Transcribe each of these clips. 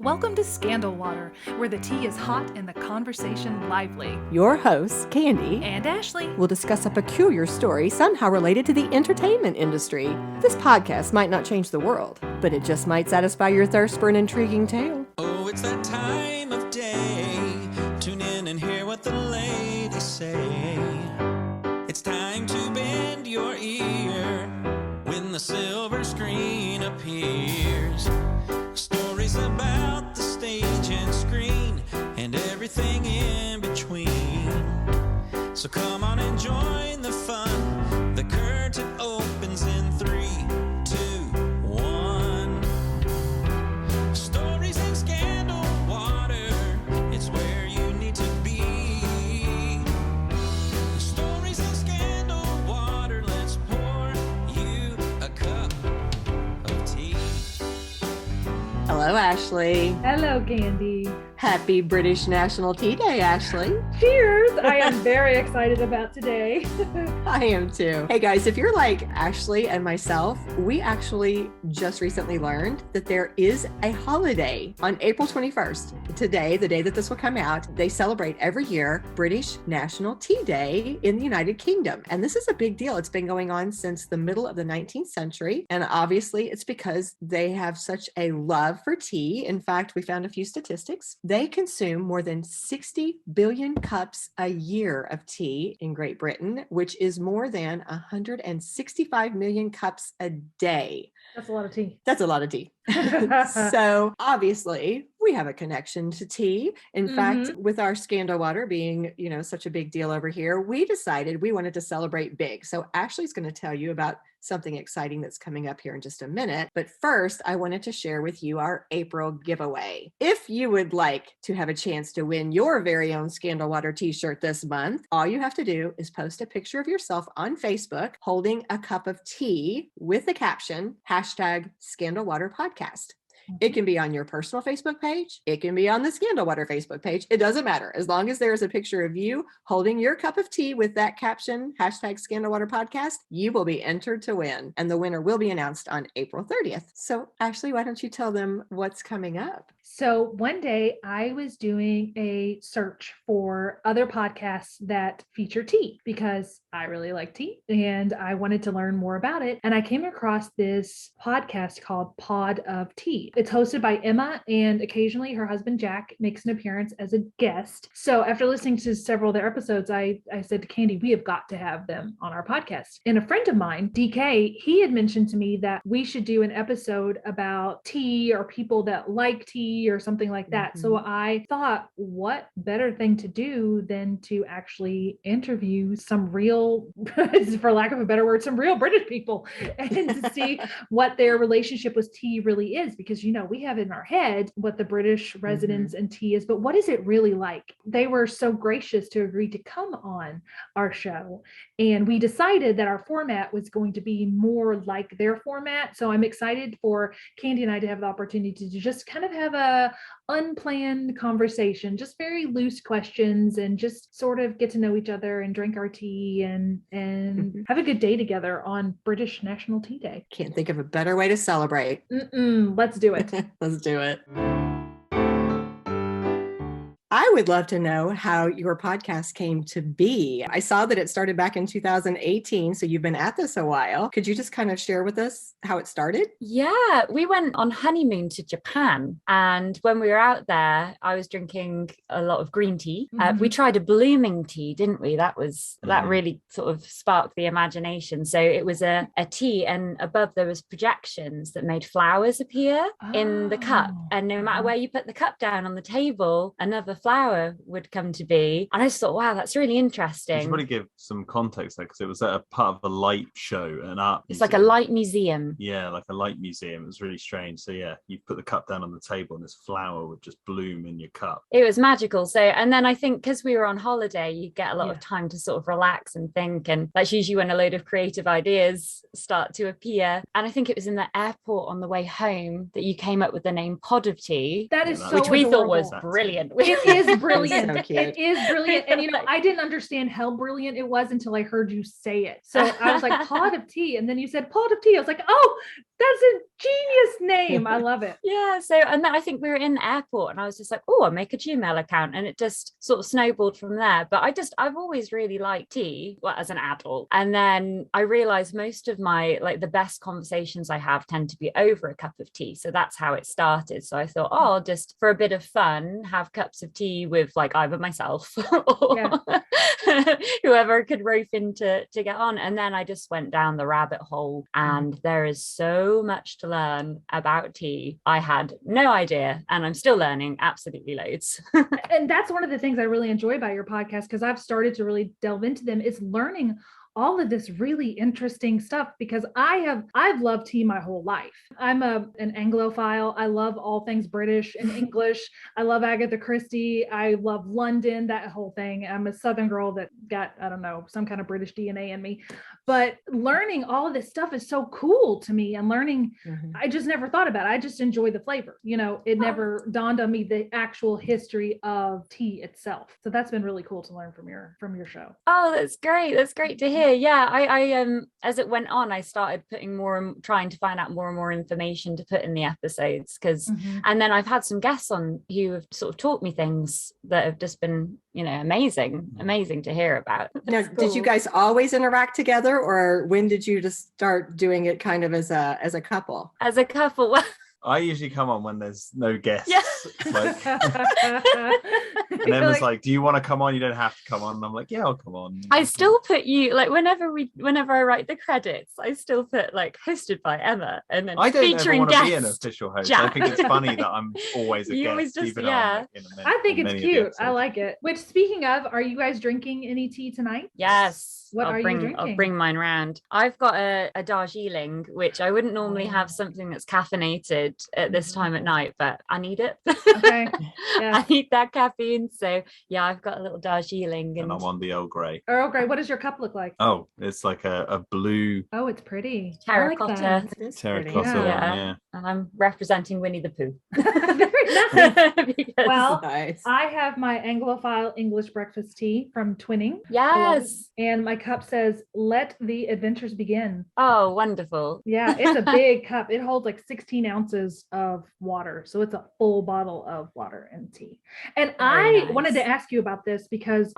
Welcome to Scandal Water, where the tea is hot and the conversation lively. Your hosts, Candy and Ashley, will discuss a peculiar story somehow related to the entertainment industry. This podcast might not change the world, but it just might satisfy your thirst for an intriguing tale. Oh, it's that time of day. Tune in and hear what the ladies say. It's time to bend your ear when the silver screen appears. Stories about the stage and screen and everything in between. So come on and join the fun. The curtain opens in 3, 2, 1. Stories in Scandal Water, it's where you need to be. Stories in Scandal Water, let's pour you a cup of tea. Hello, Ashley. Hello, Candy. Happy British National Tea Day, Ashley. Cheers! I am very excited about today. I am too. Hey guys, if you're like Ashley and myself, we actually just recently learned that there is a holiday on April 21st. Today, the day that this will come out, they celebrate every year British National Tea Day in the United Kingdom. And this is a big deal. It's been going on since the middle of the 19th century. And obviously it's because they have such a love for tea. In fact, we found a few statistics. They consume more than 60 billion cups a year of tea in Great Britain, which is more than 165 million cups a day. That's a lot of tea. That's a lot of tea. So obviously we have a connection to tea. In fact, with our Scandal Water being, such a big deal over here, we decided we wanted to celebrate big. So Ashley's going to tell you about something exciting that's coming up here in just a minute. But first, I wanted to share with you our April giveaway. If you would like to have a chance to win your very own Scandal Water t-shirt this month, all you have to do is post a picture of yourself on Facebook holding a cup of tea with the caption, #ScandalWaterPodcast. It can be on your personal Facebook page. It can be on the Scandal Water Facebook page. It doesn't matter. As long as there is a picture of you holding your cup of tea with that caption, #ScandalWaterPodcast, you will be entered to win. And the winner will be announced on April 30th. So Ashley, why don't you tell them what's coming up? So one day I was doing a search for other podcasts that feature tea because I really like tea and I wanted to learn more about it. And I came across this podcast called Pod of Tea. It's hosted by Emma, and occasionally her husband Jack makes an appearance as a guest. So after listening to several of their episodes, I said to Candy, we have got to have them on our podcast. And a friend of mine, DK, he had mentioned to me that we should do an episode about tea or people that like tea or something like that. So I thought, what better thing to do than to actually interview some real, for lack of a better word, some real British people and to see what their relationship with tea really is. Because, we have in our head what the British residents and tea is, but what is it really like? They were so gracious to agree to come on our show. And we decided that our format was going to be more like their format. So I'm excited for Candy and I to have the opportunity to just kind of have a unplanned conversation, just very loose questions and just sort of get to know each other and drink our tea and have a good day together on British National Tea Day. Can't think of a better way to celebrate. Let's do it. Let's do it. I would love to know how your podcast came to be. I saw that it started back in 2018, so you've been at this a while. Could you just kind of share with us how it started? Yeah, we went on honeymoon to Japan, and when we were out there, I was drinking a lot of green tea. We tried a blooming tea, didn't we? That really sort of sparked the imagination. So it was a tea, and above there was projections that made flowers appear in the cup, and no matter where you put the cup down on the table, another flower would come to be. And I just thought, wow, that's really interesting. You should probably give some context there, because it was at a part of a light show, an art It's museum. like a light museum. Yeah, like a light museum. It was really strange. So yeah, you put the cup down on the table and this flower would just bloom in your cup. It was magical. So, and then I think because we were on holiday, you get a lot of time to sort of relax and think. And that's usually when a load of creative ideas start to appear. And I think it was in the airport on the way home that you came up with the name Pod of Tea. That is so which we adorable. thought was brilliant. It is brilliant. So cute. It is brilliant. And I didn't understand how brilliant it was until I heard you say it. So I was like, Pod of Tea. And then you said Pod of Tea. I was like, oh, That's a genius name. I love it. Yeah. So, and then I think we were in the airport and I was just like, oh, I'll make a Gmail account. And it just sort of snowballed from there. But I've always really liked tea, well, as an adult. And then I realized most of my, like the best conversations I have tend to be over a cup of tea. So that's how it started. So I thought, oh, I'll just, for a bit of fun, have cups of tea with like either myself or whoever could rope in to get on. And then I just went down the rabbit hole, and there is so much to learn about tea. I had no idea, and I'm still learning absolutely loads. And that's one of the things I really enjoy about your podcast, because I've started to really delve into them, is learning all of this really interesting stuff, because I've loved tea my whole life. I'm an Anglophile. I love all things British and English. I love Agatha Christie. I love London, that whole thing. I'm a Southern girl that got, I don't know, some kind of British DNA in me. But learning all of this stuff is so cool to me, and learning, I just never thought about it. I just enjoy the flavor. You know, it never dawned on me the actual history of tea itself. So that's been really cool to learn from your show. Oh, that's great. That's great to hear. Yeah, I as it went on, I started trying to find out more and more information to put in the episodes, because and then I've had some guests on who have sort of taught me things that have just been, you know, amazing to hear about. Now, did you guys always interact together, or when did you just start doing it kind of as a couple? As a couple, well, I usually come on when there's no guests. Yeah. Like, and Emma's like, do you want to come on? You don't have to come on. And I'm like, yeah, I'll come on. I still put you, like, whenever I write the credits, I still put like hosted by Emma, and then I don't ever featuring want to guest be an official host. Jack. I think it's funny that I'm always a You guest, always just- even yeah. I think it's many of the cute. I episodes. like it. Which, speaking of, are you guys drinking any tea tonight? Yes. What are you I'll drinking? bring mine round. I've got a Darjeeling, which I wouldn't normally have something that's caffeinated at this time at night, but I need it. Okay. Yeah. I need that caffeine. So yeah, I've got a little Darjeeling. And I'm on the Earl Grey. Earl Grey. What does your cup look like? Oh, it's like a blue Oh, it's pretty. Terracotta. I like It is terracotta pretty. one, Yeah. yeah. And I'm representing Winnie the Pooh. that. Very nice. Because- Well, Nice. I have my Anglophile English breakfast tea from Twinning. I love it. yes. And my cup says, "Let the adventures begin." Oh, wonderful. Yeah, it's a big cup. It holds like 16 ounces of water. So it's a full bottle of water and tea. And Very I wanted nice. to ask you about this, because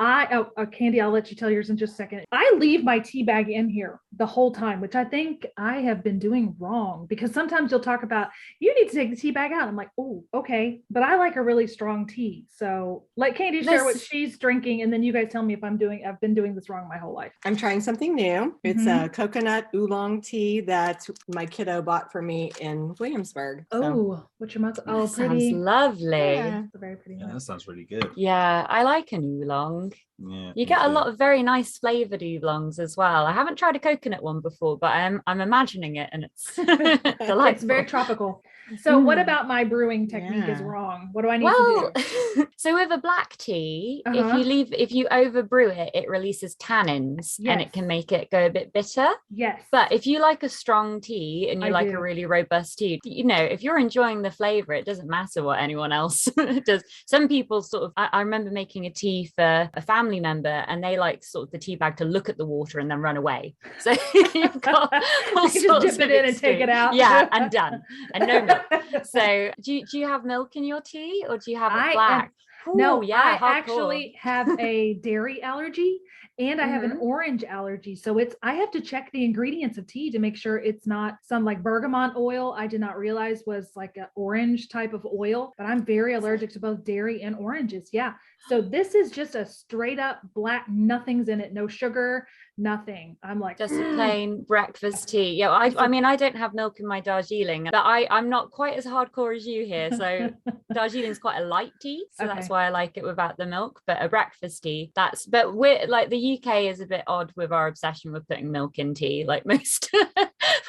Candy, I'll let you tell yours in just a second. I leave my tea bag in here the whole time, which I think I have been doing wrong, because sometimes you'll talk about, you need to take the tea bag out. I'm like, oh, okay. But I like a really strong tea. So let Candy share what This- she's drinking, and then you guys tell me if I've been doing this wrong my whole life. I'm trying something new. It's a coconut oolong tea that my kiddo bought for me in Williamsburg. So, Oh, what's your mouth? Oh, That pretty. sounds lovely. yeah. It's a very pretty Yeah, one. that sounds really good. Yeah, I like an oolong. Yeah, You me get a too. lot of very nice flavored oolongs as well. I haven't tried a coconut one before, but I'm imagining it, and it's delightful. It's very tropical. So what Mm. about my brewing technique is Yeah. wrong? What do I need Well, to do? so with a black tea, Uh-huh. if you overbrew it, it releases tannins and Yes. it can make it go a bit bitter. Yes. But if you like a strong tea and you I like do. a really robust tea, you know, if you're enjoying the flavor, it doesn't matter what anyone else does. Some people sort of, I remember making a tea for a family member, and they like sort of the tea bag to look at the water and then run away. So you've got all You just sorts dip of it in and take it extremes. out. Yeah, and done. And no milk. So do you have milk in your tea, or do you have I it am- black? No, Ooh, yeah, I hardcore. actually have a dairy allergy, and I have an orange allergy. So I have to check the ingredients of tea to make sure it's not some like bergamot oil. I did not realize was like an orange type of oil, but I'm very allergic to both dairy and oranges. Yeah. So this is just a straight up black, nothing's in it, no sugar, nothing. I'm like, Just a plain breakfast tea. Yeah, I mean, I don't have milk in my Darjeeling, but I'm not quite as hardcore as you here. So Darjeeling is quite a light tea, so that's Okay. why I like it without the milk. But a breakfast tea, but we're like, the UK is a bit odd with our obsession with putting milk in tea, like most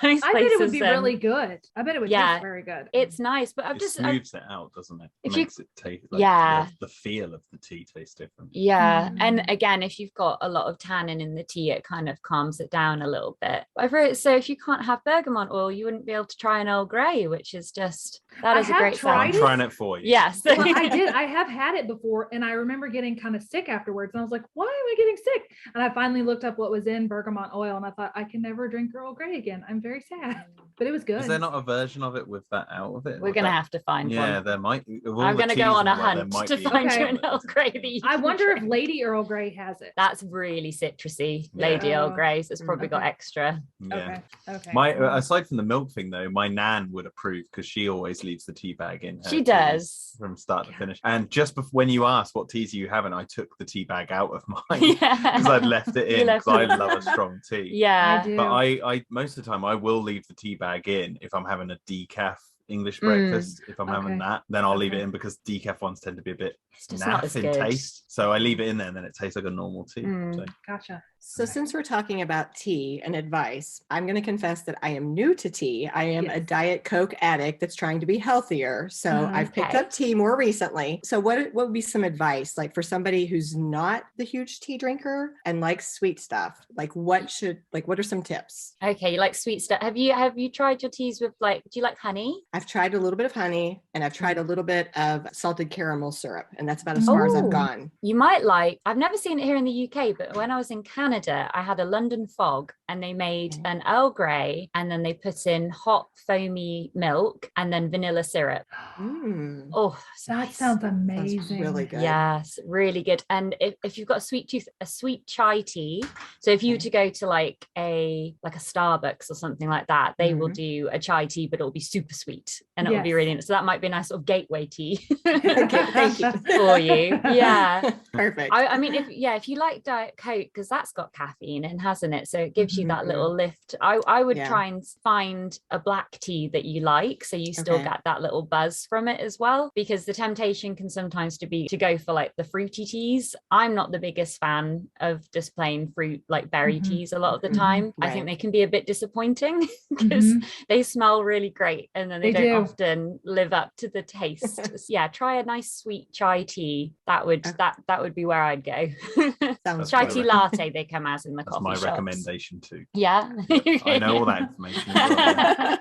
most I bet places. it would be really good. I bet it would yeah, taste very good. It's nice, but I've It just smooths it out, doesn't it? if you- Makes it taste like Yeah. the feel of the tea tastes different. yeah. And Mm. again, if you've got a lot of tannin in the tea, it kind of calms it down a little bit. I've heard, so if you can't have bergamot oil, you wouldn't be able to try an Earl Grey, which is just, that I is a have great tried I'm sound. it. trying it for you. Yes. Well, I did. I have had had it before, and I remember getting kind of sick afterwards. And I was like, why am I getting sick? And I finally looked up what was in bergamot oil, and I thought, I can never drink Earl Grey again. I'm very sad, but it was good. Is there not a version of it with that out of it? We're going to have to find one. Yeah, there might. I'm going to go on a hunt to find you an Earl Grey that you I can wonder drink. if Lady Earl Grey has it. That's really citrusy, Lady Earl Grey. So it's probably got extra. Yeah. Okay. Aside from the milk thing though, my nan would approve because she always leaves the tea bag in her She tea does. from start to finish. And just before, when you asked what teas are you having, I took the tea bag out of mine because I'd left it in because I love a strong tea. Yeah. I do. But I most of the time I will leave the tea bag in if I'm having a decaf English breakfast. If I'm having that, then I'll leave it in because decaf ones tend to be a bit naff in taste. So I leave it in there and then it tastes like a normal tea. So. Gotcha. So since we're talking about tea and advice, I'm going to confess that I am new to tea. I am a Diet Coke addict that's trying to be healthier. So I've picked up tea more recently. So what would be some advice like for somebody who's not the huge tea drinker and likes sweet stuff? Like what are some tips? Okay, you like sweet stuff. Have you tried your teas with do you like honey? I've tried a little bit of honey and I've tried a little bit of salted caramel syrup, and that's about as far as I've gone. You might I've never seen it here in the UK, but when I was in Canada, I had a London fog and they made an Earl Grey and then they put in hot foamy milk and then vanilla syrup. Oh, that sounds amazing. Sounds really good. Yes, really good. And if you've got a sweet tooth, a sweet chai tea. So if you were to go to like a Starbucks or something like that, they will do a chai tea, but it'll be super sweet and it will be really nice. So that might be a nice sort of gateway tea Thank you. for you. Yeah. Perfect. I mean, if you like Diet Coke, because that's got caffeine in, hasn't it? So it gives you that little lift. I would try and find a black tea that you like, so you still get that little buzz from it as well, because the temptation can sometimes to go for like the fruity teas. I'm not the biggest fan of just plain fruit, like berry teas a lot of the time. I think they can be a bit disappointing because they smell really great and then they don't often live up to the taste. Yeah, try a nice sweet chai tea. That would be where I'd go. Chai tea latte they come as in the coffee shops. That's my recommendation too. Yeah. I know all that information as well.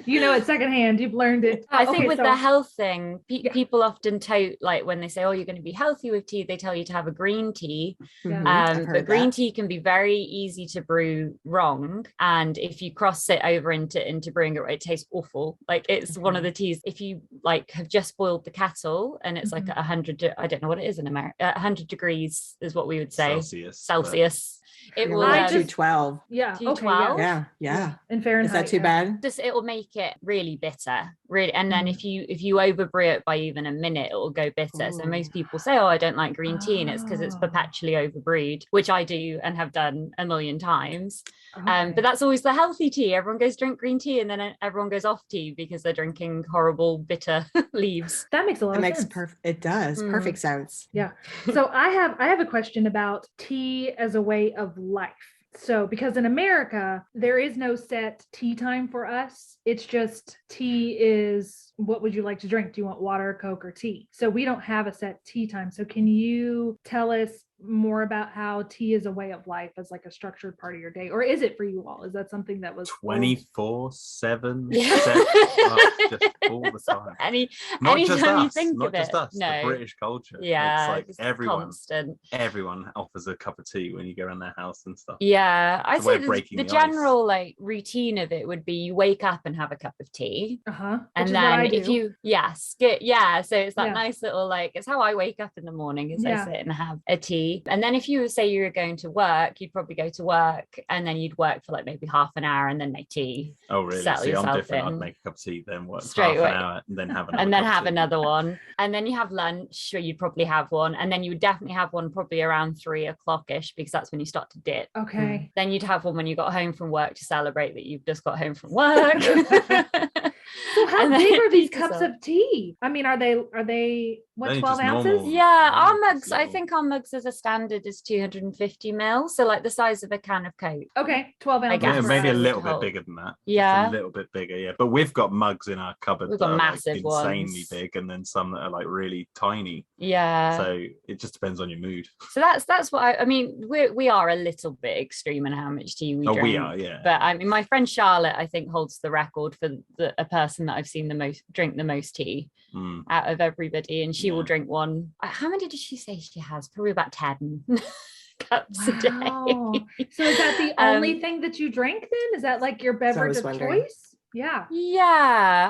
You know it secondhand. You've learned it. I think with the health thing, people often tote, like when they say, oh, you're going to be healthy with tea, they tell you to have a green tea. But green tea can be very easy to brew wrong. And if you cross it over into brewing it, it tastes awful. Like it's one of the teas, if you like have just boiled the kettle and it's like 100, I don't know what it is in America, 100 degrees is what we would say. Celsius. It will 212. Yeah. 212. Okay, yeah. In Fahrenheit. Is that too bad? It will make it really bitter, really. And then if you over brew it by even a minute, it will go bitter. So most people say, oh, I don't like green tea, and it's because it's perpetually over brewed, which I do and have done a million times. But that's always the healthy tea. Everyone goes drink green tea, and then everyone goes off tea because they're drinking horrible bitter leaves. That makes a lot of sense. It does. Perfect sense. Yeah. So I have a question about tea as a way of life. So, because in America, there is no set tea time for us. It's just tea is, what would you like to drink? Do you want water, Coke, or tea? So we don't have a set tea time. So can you tell us more about how tea is a way of life as like a structured part of your day? Or is it for you all? Is that something that was 24/7 just all the time? Not just us, no. The British culture. Yeah, it's like everyone offers a cup of tea when you go around their house and stuff. Yeah, I'd say the general like routine of it would be you wake up and have a cup of tea. And then if you so it's that nice little like, it's how I wake up in the morning is I sit and have a tea. And then if you say you were going to work, you'd probably go to work and then you'd work for like maybe half an hour and then make tea. Oh really? See, I'm different. I'd make a cup of tea, then work straight for away. half an hour and then have another one. And then you have lunch, or you'd probably have one. And then you would definitely have one probably around 3 o'clock-ish, because that's when you start to dip. Okay. Then you'd have one when you got home from work to celebrate that you've just got home from work. So how big are these cups of tea? I mean, are they what, 12 ounces? Yeah, our mugs, I think our mugs as a standard is 250 ml. So like the size of a can of Coke. Okay, 12 ounces. Yeah, maybe a little bit bigger than that. Yeah. Just a little bit bigger, yeah. But we've got mugs in our cupboard We've got that are massive like insanely ones. big, and then some that are like really tiny. Yeah. So it just depends on your mood. So that's what I mean, we are a little bit extreme in how much tea we drink. We are, yeah. But I mean, my friend Charlotte, I think, holds the record for a person that I've seen drink the most tea out of everybody, and she will drink one. How many did she say she has? Probably about 10 cups a day. So is that the only thing that you drink then? Is that like your beverage of choice? Yeah.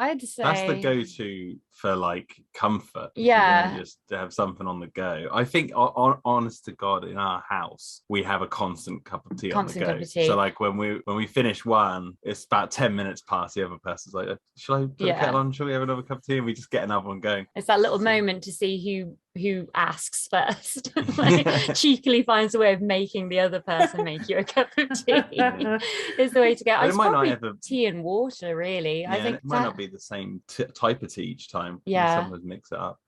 I'd say that's the go-to for like comfort. Yeah, just to have something on the go. I think honest to God, in our house we have a constant cup of tea on the go. So like when we finish one, it's about 10 minutes past, the other person's like, shall I put the kettle on, shall we have another cup of tea, and we just get another one going. It's that little moment to see who asks first. Like, cheekily finds a way of making the other person make you a cup of tea. Is the way to go. It's probably tea and water, really. I think it might not be the same type of tea each time. Sometimes mix it up.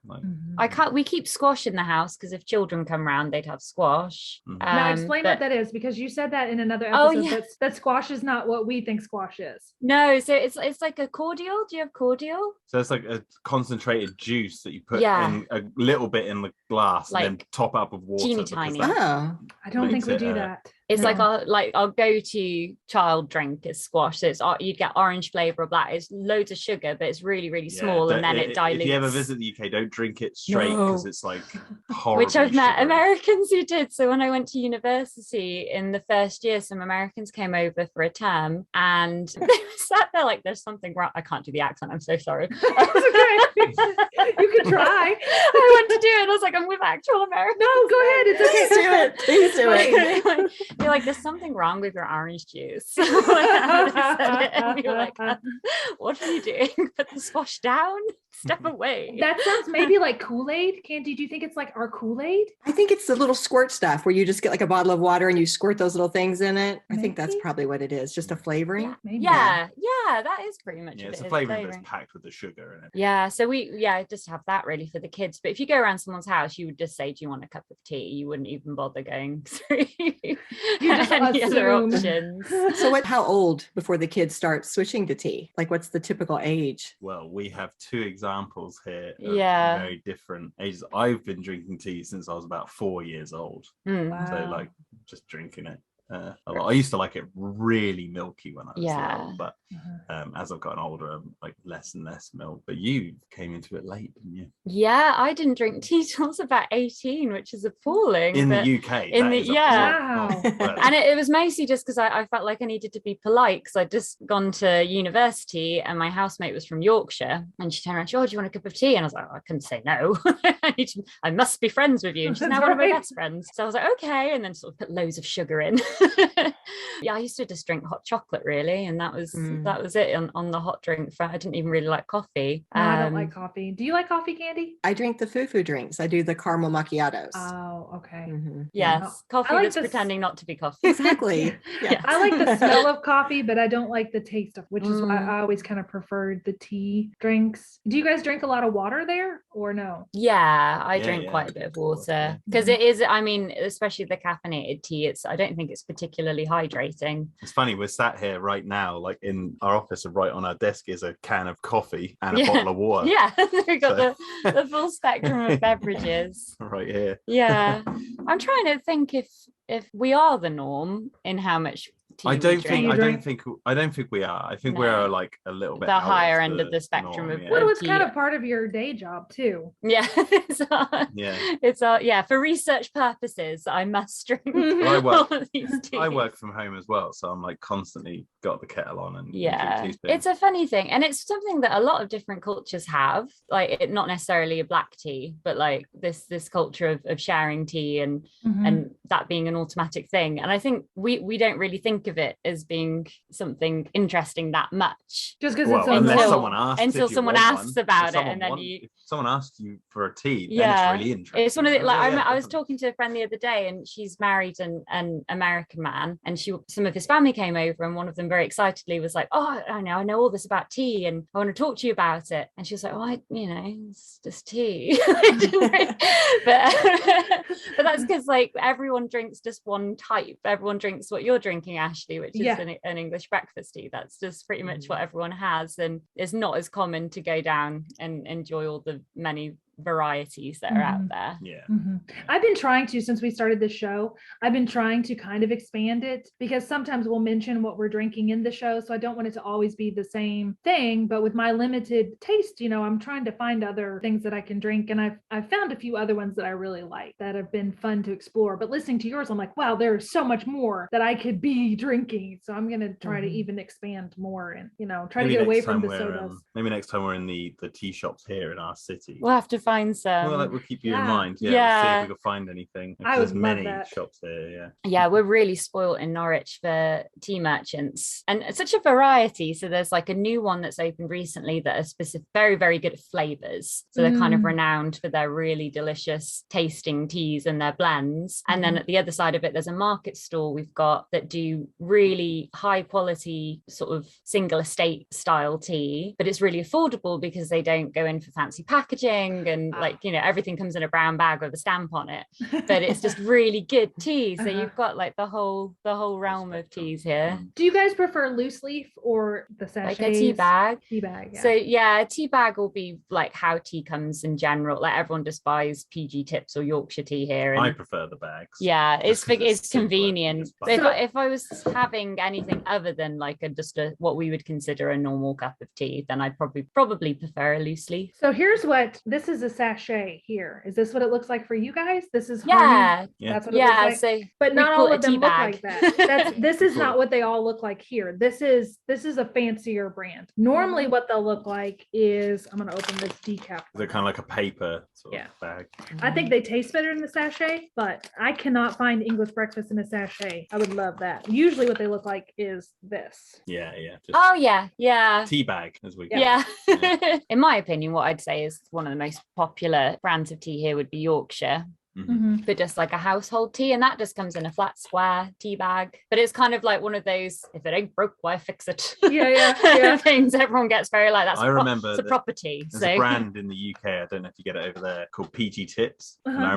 We keep squash in the house because if children come around, they'd have squash. Now explain what that is, because you said that in another episode. That squash is not what we think squash is. No, so it's like a cordial. Do you have cordial? So it's like a concentrated juice that you put in a little bit in the glass, like, and then top up with water. Teeny tiny. I don't think we do that. It's like our go-to child drink is squash. So it's you'd get orange flavor or black. It's loads of sugar, but it's really, really small, and then it dilutes. If you ever visit the UK, don't drink it straight because it's like horrible. Which I've met Americans who did. So when I went to university in the first year, some Americans came over for a term, and they sat there like, "There's something wrong." I can't do the accent. I'm so sorry. It's okay. You can try. I went to do it. And I was like, I'm with actual Americans. No, go ahead. It's okay. Please do it. You're like, there's something wrong with your orange juice. And you're like, what are you doing? Put the squash down? Step away. That sounds maybe like Kool-Aid. Candy, do you think it's like our Kool-Aid? I think it's the little squirt stuff where you just get like a bottle of water and you squirt those little things in it. Maybe? I think that's probably what it is. Just a flavoring. Yeah, maybe. Yeah, that is pretty much it's a flavoring that's packed with the sugar in it. Yeah, so we just have that really for the kids. But if you go around someone's house, you would just say, do you want a cup of tea? You wouldn't even bother going through any other options. So how old before the kids start switching to tea? Like, what's the typical age? Well, we have two examples here of very different ages. I've been drinking tea since I was about 4 years old. Wow. So like just drinking it a lot. I used to like it really milky when I was little, but as I've gotten older, I'm like less and less milk. But you came into it late, didn't you? Yeah, I didn't drink tea till I was about 18, which is appalling. In the UK. Wow. And it was mostly just because I felt like I needed to be polite, because I'd just gone to university and my housemate was from Yorkshire, and she turned around and said, oh, do you want a cup of tea? And I was like, I couldn't say no. I must be friends with you. And she's now one of my best friends. So I was like, okay. And then sort of put loads of sugar in. I used to just drink hot chocolate really, and that was it on the hot drink front. I didn't even really like coffee. No, I don't like coffee. Do you like coffee, Candy? I drink the foo-foo drinks. I do the caramel macchiatos. Oh, okay. Yes, coffee that's pretending not to be coffee. Exactly. Yeah. I like the smell of coffee, but I don't like the taste of, which is why I always kind of preferred the tea drinks. Do you guys drink a lot of water there or no? Yeah, I drink quite a bit of water because it is, I mean, especially the caffeinated tea, I don't think it's particularly hydrating. It's funny, we're sat here right now, like in our office, and right on our desk is a can of coffee and a bottle of water. Yeah, we've got the full spectrum of beverages right here. Yeah. I'm trying to think if we are the norm in how much tea I don't think we are. I think we're like a little bit the higher end of the spectrum norm, of well, it's kind of part of your day job too. Yeah. For research purposes I must drink all of these teas. I work from home as well, so I'm like constantly got the kettle on and it's a funny thing, and it's something that a lot of different cultures have, like it not necessarily a black tea, but like this culture of sharing tea and that being an automatic thing. And I think we don't really think of it as being something interesting that much, just because until someone asks about it, and then if someone asks you for a tea, then it's really interesting. It's one of the I was talking to a friend the other day, and she's married an American man, and some of his family came over, and one of them very excitedly was like, oh, I know all this about tea and I want to talk to you about it. And she was like, oh, it's just tea. but that's because like everyone drinks just one type. Everyone drinks what you're drinking, Ashley, which is an English breakfast tea. That's just pretty much what everyone has, and it's not as common to go down and enjoy all the many varieties that are out there. Yeah. I've been trying to, since we started this show, I've been trying to kind of expand it, because sometimes we'll mention what we're drinking in the show. So I don't want it to always be the same thing, but with my limited taste, I'm trying to find other things that I can drink. And I've found a few other ones that I really like that have been fun to explore. But listening to yours, I'm like, wow, there's so much more that I could be drinking. So I'm going to try to even expand more and, try Maybe to get away next from time the sodas. maybe next time we're in the tea shops here in our city. We'll have to find some. Well, we'll keep you in mind. We'll see if we can find anything. I There's would many love that. shops here. Yeah, we're really spoiled in Norwich for tea merchants, and it's such a variety. So there's like a new one that's opened recently that are specific, very, very good at flavors. So they're kind of renowned for their really delicious tasting teas and their blends. And then at the other side of it, there's a market stall we've got that do really high quality sort of single estate style tea, but it's really affordable because they don't go in for fancy packaging and everything comes in a brown bag with a stamp on it. But it's just really good tea. So you've got like the whole realm of teas here. Do you guys prefer loose leaf or the sachets? Like a tea bag. Tea bag, yeah. So yeah, a tea bag will be like how tea comes in general. Like everyone just buys PG Tips or Yorkshire tea here. And I prefer the bags. yeah, it's convenient. If I was having anything other than like what we would consider a normal cup of tea, then I'd probably prefer a loose leaf. So this is a sachet here. Is this what it looks like for you guys? This is yeah. That's what it looks like. So but not all of them look like bag. that. This is not what they all look like here. This is a fancier brand. Normally what they'll look like is, I'm going to open this decaf. They're kind of like a paper sort of bag. I think they taste better in the sachet, but I cannot find English breakfast in a sachet. I would love that. Usually what they look like is this. Yeah. Yeah. Tea bag, as we go. Yeah. In my opinion, what I'd say is one of the most popular brands of tea here would be Yorkshire. But just like a household tea, and that just comes in a flat square tea bag. But it's kind of like one of those, if it ain't broke, why fix it? Yeah. Things everyone gets very like that's. I remember it's a proper tea. There's a brand in the UK, I don't know if you get it over there, called PG Tips. And I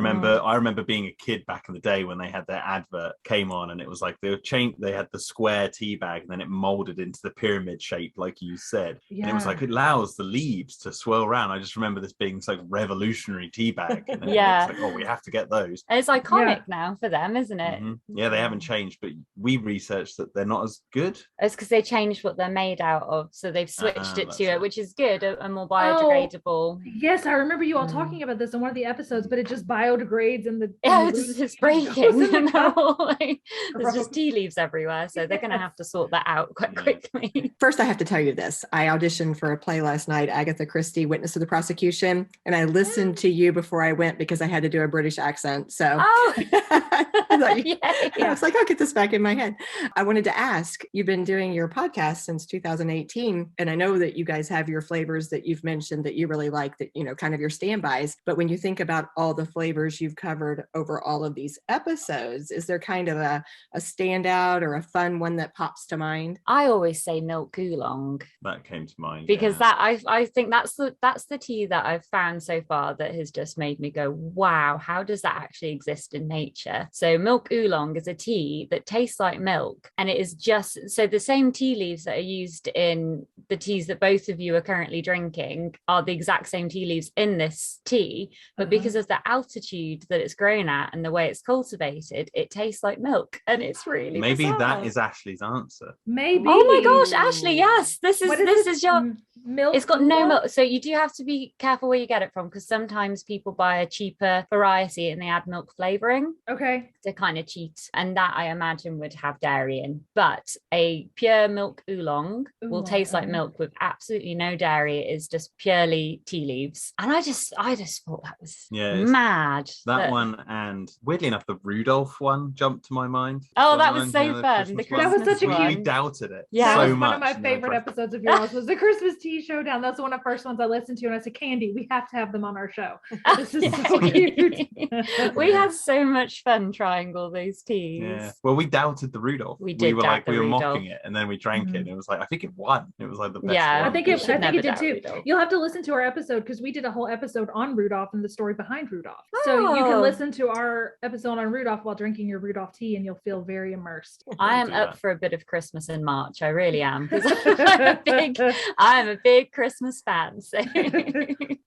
remember being a kid back in the day when they had their advert came on, and it was like they had the square tea bag, and then it molded into the pyramid shape, like you said. And it was like it allows the leaves to swirl around. I just remember this being this like revolutionary tea bag. And it's like, oh, we have to get those. And it's iconic now for them, isn't it? Yeah, they haven't changed, but we researched that they're not as good. It's because they changed what they're made out of, so they've switched it to it, which is good, a more biodegradable. Yes, I remember you all talking about this in one of the episodes, but it just biodegrades and it's breaking. And they're all like, there's just tea leaves everywhere, so they're going to have to sort that out quite quickly. First, I have to tell you this. I auditioned for a play last night, Agatha Christie, Witness of the Prosecution, and I listened to you before I went because I had to do a British accent. So I was like, I'll get this back in my head. I wanted to ask, you've been doing your podcast since 2018, and I know that you guys have your flavors that you've mentioned that you really like, that, kind of your standbys. But when you think about all the flavors you've covered over all of these episodes, is there kind of a standout or a fun one that pops to mind? I always say milk oolong. That came to mind. Because that I think that's the tea that I've found so far that has just made me go, wow, how does that actually exist in nature? So milk oolong is a tea that tastes like milk, and it is just so the same tea leaves that are used in the teas that both of you are currently drinking are the exact same tea leaves in this tea, but because of the altitude that it's grown at and the way it's cultivated, it tastes like milk, and it's really bizarre. That is Ashley's answer. Maybe. Oh my gosh, Ashley, yes, this is your milk. It's got no milk, so you do have to be careful where you get it from, because sometimes people buy a cheaper variety and they add milk flavoring to kind of cheat, and that I imagine would have dairy in. But a pure milk oolong will taste like milk with absolutely no dairy. It is just purely tea leaves, and I just thought that was mad. That one, and weirdly enough, the Rudolph one jumped to my mind. Oh, that was so fun. That was such a cute. We doubted it. Yeah, so that was much. One of my favorite episodes of yours was the Christmas tea showdown. That's one of the first ones I listened to, and I said, Candy, we have to have them on our show. This is so cute. We had so much fun trying all those teas. Yeah. Well, we doubted the Rudolph. We did were doubt like, the we were Rudolph. mocking it, and then we drank it, and it was like, I think it won. It was like the best Yeah. one. I think We it should never did doubt too. Rudolph. You'll have to listen to our episode because we did a whole episode on Rudolph and the story behind Rudolph. So you can Oh. listen to our episode on Rudolph while drinking your Rudolph tea and you'll feel very immersed. I am do up that. for a bit of Christmas in March. I really am. 'Cause I'm a big Christmas fan. So.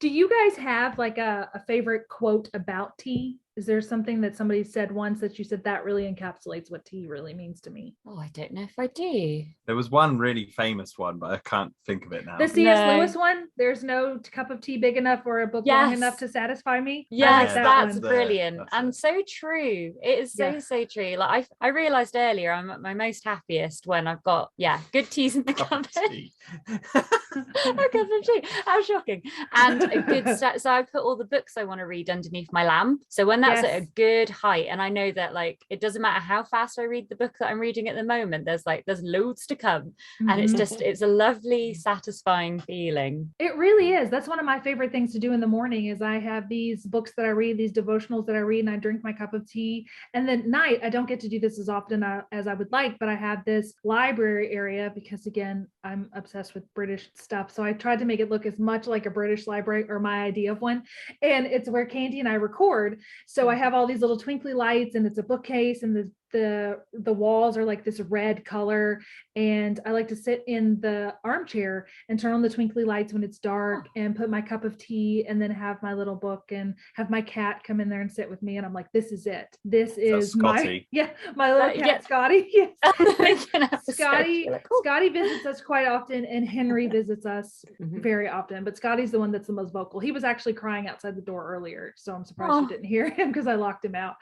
Do you guys have like a favorite quote about tea? Is there something that somebody said once that you said that really encapsulates what tea really means to me? Oh, I don't know if I do. There was one really famous one, but I can't think of it now. The C.S. No. Lewis one, there's no cup of tea big enough or a book long Yes. enough to satisfy me. I Yes, like that that's one. brilliant That's and it. so true. It is so Yeah. true. Like I realized earlier, I'm at my most happiest when I've got good teas in the Cup of cupboard. tea. A cup of tea. How shocking! And a good set. So I put all the books I want to read underneath my lamp. So when that's at a Yes. good height, and I know that like it doesn't matter how fast I read the book that I'm reading at the moment. There's loads to come, and it's Mhm. just it's a lovely, satisfying feeling. It really is. That's one of my favorite things to do in the morning is I have these books that I read, these devotionals that I read, and I drink my cup of tea. And then at night, I don't get to do this as often as I would like, but I have this library area because again, I'm obsessed with British stuff. So I tried to make it look as much like a British library or my idea of one. And it's where Candy and I record. So I have all these little twinkly lights and it's a bookcase and the walls are like this red color, and I like to sit in the armchair and turn on the twinkly lights when it's dark and put my cup of tea and then have my little book and have my cat come in there and sit with me, and I'm like, this is it. This is my Scotty. my little cat, Yeah. Scotty. Yes. Making up a Scotty schedule. Cool. Scotty visits us quite often and Henry visits us Mhm. very often, but Scotty's the one that's the most vocal. He was actually crying outside the door earlier, so I'm surprised Aw. you didn't hear him because I locked him out.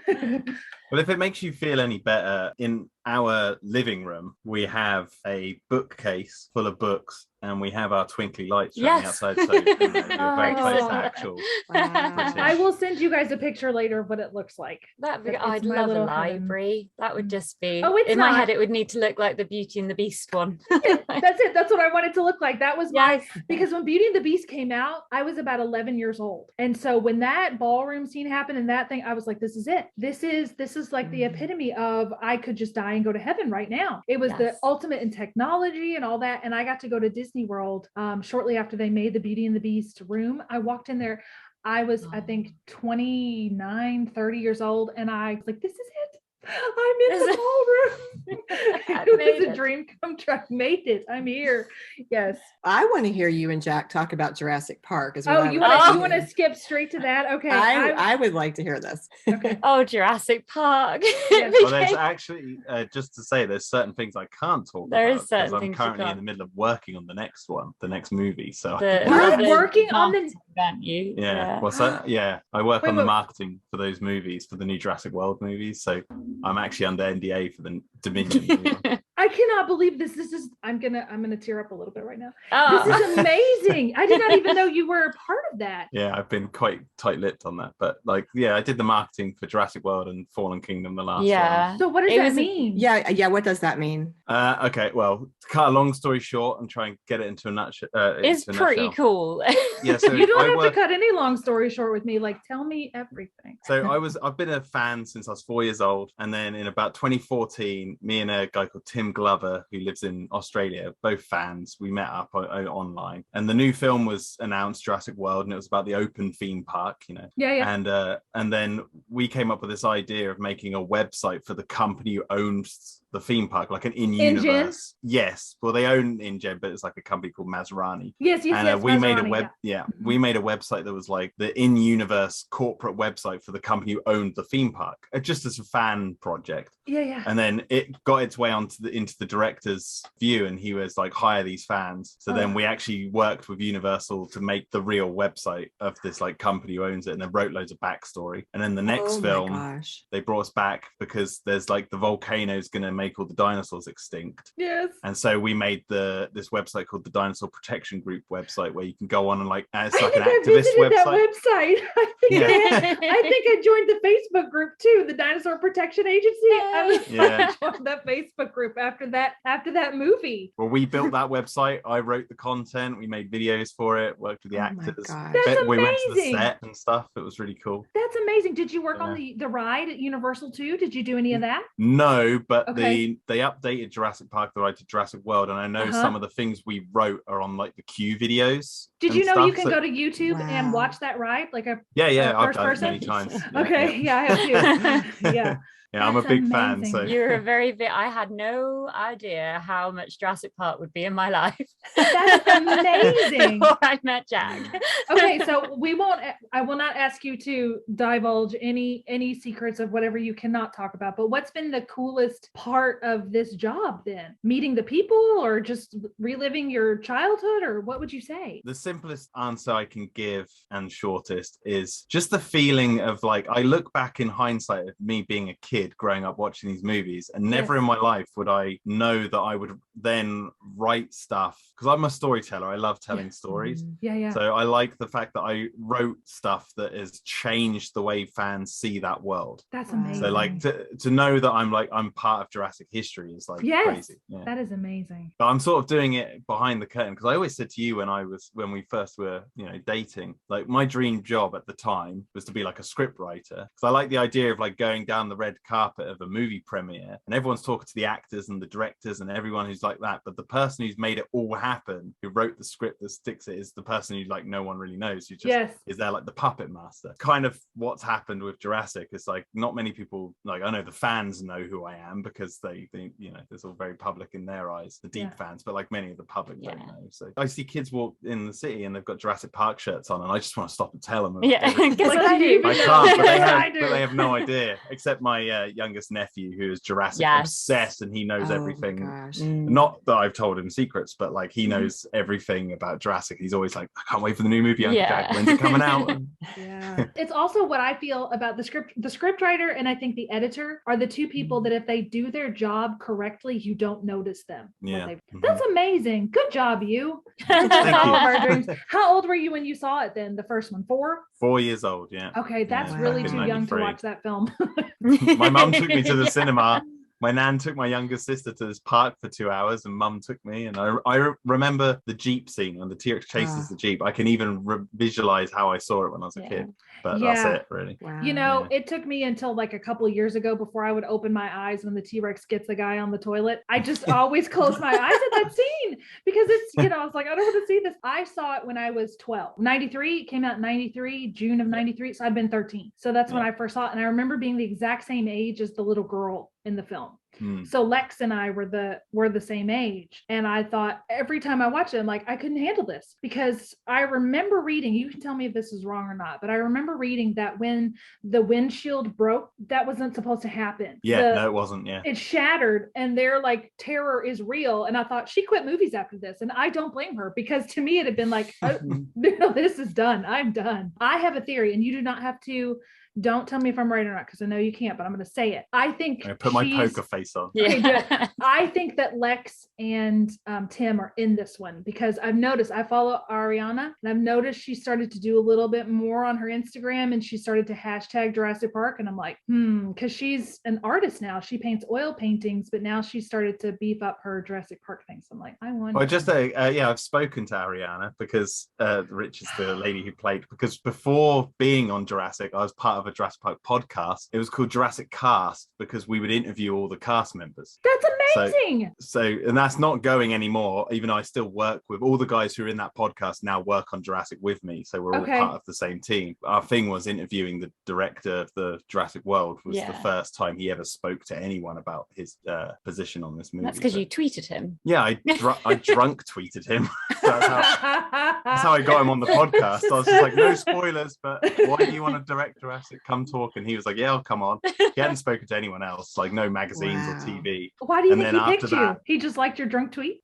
Well, if it makes you feel any better, in our living room, we have a bookcase full of books and we have our twinkly lights running Yes. outside. So you're very close Oh. to actual. Wow. I will send you guys a picture later of what it looks like. That'd be, It's I'd my love a little heaven. library. That would just be Oh, it's in my not. head. It would need to look like the Beauty and the Beast one. That's it. That's what I wanted to look like. That was my, Yes. because when Beauty and the Beast came out, I was about 11 years old. And so when that ballroom scene happened and that thing, I was like, this is it. This is like the epitome of I could just die and go to heaven right now. It was the Yes. ultimate in technology and all that. And I got to go to Disney World shortly after they made the Beauty and the Beast room. I walked in there. I was, I think, 29, 30 years old. And I was like, this is it. I'm in This the is- ballroom. I It made was a it. dream come true. I made it. I'm here. Yes. I want to hear you and Jack talk about Jurassic Park. Is what Oh, I you would want like to to you want hear. to skip straight to that? Okay. I would like to hear this. okay. Oh, Jurassic Park. Yes. Well, there's actually, just to say, there's certain things I can't talk There about is certain because I'm things you currently in can't. the middle of working on the next one, the next movie. So You're working on the- aren't you? yeah, what's that? Yeah, I work Wait, on the wait. marketing for those movies, for the new Jurassic World movies. So I'm actually under NDA for the Dominion. I cannot believe this. This is I'm gonna tear up a little bit right now. Oh. This is amazing. I did not even know you were a part of that. Yeah, I've been quite tight-lipped on that, but like, yeah, I did the marketing for Jurassic World and Fallen Kingdom, the last Yeah. So what does It that was a- mean? Yeah. What does that mean? one. Okay, well, to cut a long story short and try and get it into a nutshell. It's pretty cool. Yeah, so You don't I have work. to cut any long story short with me. Like, tell me everything. So I've been a fan since I was 4 years old, and then in about 2014, me and a guy called Tim Glover, who lives in Australia, both fans, we met up online, and the new film was announced, Jurassic World, and it was about the open theme park, you know. Yeah. And then we came up with this idea of making a website for the company who owns the theme park, like an in-universe. Yes, well, they own InGen, but it's like a company called Maserati. Yes. And we made a Maserati, web, we made a website that was like the in-universe corporate website for the company who owned the theme park, just as a fan project. Yeah. And then it got its way into the director's view, and he was like, hire these fans. So then we actually worked with Universal to make the real website of this like company who owns it, and then wrote loads of backstory. And then the next Oh my film, gosh. they brought us back because there's like the volcano's going to make all the dinosaurs extinct. Yes. And so we made this website called the Dinosaur Protection Group website, where you can go on and like, it's like an activist website. That website. I think I joined the Facebook group too, the Dinosaur Protection Agency. I joined that Facebook group after that movie. Well, we built that website. I wrote the content. We made videos for it. Worked with the actors. That's we went to the amazing. set and stuff. It was really cool. That's amazing. Did you work on the ride at Universal too? Did you do any of that? No, but they updated Jurassic Park, the ride to Jurassic World, and I know some of the things we wrote are on like the Q videos. Did you know you can go to YouTube and watch that ride? Like I've done it many times. I have too. Yeah. Yeah, I'm a big fan. So you're a very big. I had no idea how much Jurassic Park would be in my life. That's amazing. Before I met Jack. Okay, so I will not ask you to divulge any secrets of whatever you cannot talk about. But what's been the coolest part of this job then? Meeting the people, or just reliving your childhood, or what would you say? The simplest answer I can give and shortest is just the feeling of like, I look back in hindsight of me being a kid growing up watching these movies, and never in my life would I know that I would then write stuff, because I'm a storyteller. I love telling stories. So I like the fact that I wrote stuff that has changed the way fans see that world. That's amazing. So like to know that I'm part of Jurassic history is like crazy. Yeah. That is amazing. But I'm sort of doing it behind the curtain, because I always said to you when we first were dating, like my dream job at the time was to be like a script writer, because I like the idea of like going down the red carpet of a movie premiere and everyone's talking to the actors and the directors and everyone who's like that, but the person who's made it all happen, who wrote the script that sticks it, is the person who like no one really knows, who just is there like the puppet master. Kind of what's happened with Jurassic is like not many people, like I know the fans know who I am because they it's all very public in their eyes, the deep fans, but like many of the public don't know. So I see kids walk in the city and they've got Jurassic Park shirts on, and I just want to stop and tell them. Because I do. I can't, but they have no idea, except my youngest nephew, who is Jurassic obsessed, and he knows everything. Not that I've told him secrets, but like he knows everything about Jurassic. He's always like, I can't wait for the new movie, Uncle Jack. When's it coming out? It's also what I feel about the script writer, and I think the editor are the two people that if they do their job correctly, you don't notice them. That's amazing. Good job, you. All of our dreams. How old were you when you saw it then? The first one? 4 years old. Okay, that's really too young to watch that film. My mum took me to the cinema. My nan took my younger sister to this park for 2 hours, and mum took me. And I remember the Jeep scene when the T-Rex chases the Jeep. I can even visualize how I saw it when I was a kid. But that's it, really. Wow. It took me until like a couple of years ago before I would open my eyes when the T-Rex gets the guy on the toilet. I just always close my eyes at that scene because it's, I was like, I don't want to see this. I saw it when I was 12. 93, it came out in 93, June of 93. So I'd been 13. So that's when I first saw it. And I remember being the exact same age as the little girl in the film. So Lex and I were the same age. And I thought every time I watched it, I'm like, I couldn't handle this, because I remember reading, you can tell me if this is wrong or not, but I remember reading that when the windshield broke, that wasn't supposed to happen. No, it wasn't. It shattered, and they're like, terror is real. And I thought she quit movies after this. And I don't blame her, because to me, it had been like, no, this is done. I'm done. I have a theory, and you do not have to. Don't tell me if I'm right or not, because I know you can't, but I'm going to say it. I think I put my poker face on. Okay, I think that Lex and Tim are in this one, because I've noticed, I follow Ariana, and I've noticed she started to do a little bit more on her Instagram, and she started to hashtag Jurassic Park. And I'm like, because she's an artist now. She paints oil paintings, but now she started to beef up her Jurassic Park thing. So I'm like, I wonder. Well, I've spoken to Ariana, because Rich is the lady who played, because before being on Jurassic, I was part of a Jurassic Park podcast. It was called Jurassic Cast, because we would interview all the cast members. That's amazing. So and that's not going anymore, even though I still work with all the guys who are in that podcast now work on Jurassic with me. So we're all part of the same team. Our thing was interviewing the director of the Jurassic World. Was the first time he ever spoke to anyone about his position on this movie. That's because you tweeted him. Yeah, I drunk tweeted him. That's how I got him on the podcast. I was just like, no spoilers, but why do you want to direct Jurassic? Come talk. And he was like, yeah, I'll come on. He hadn't spoken to anyone else, like no magazines or TV. Why do you think then he after picked that, you? He just liked your drunk tweet?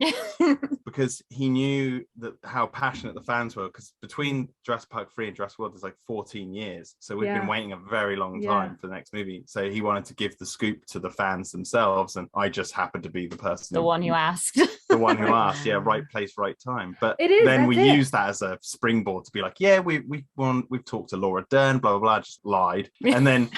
because he knew that how passionate the fans were, because between Jurassic Park 3 and Jurassic World there's like 14 years, so we've been waiting a very long time for the next movie, so he wanted to give the scoop to the fans themselves, and I just happened to be the person The one who asked. the one who asked. Right place, right time. But then we used that as a springboard to be like, we've talked to Laura Dern, blah blah blah, just lied, and then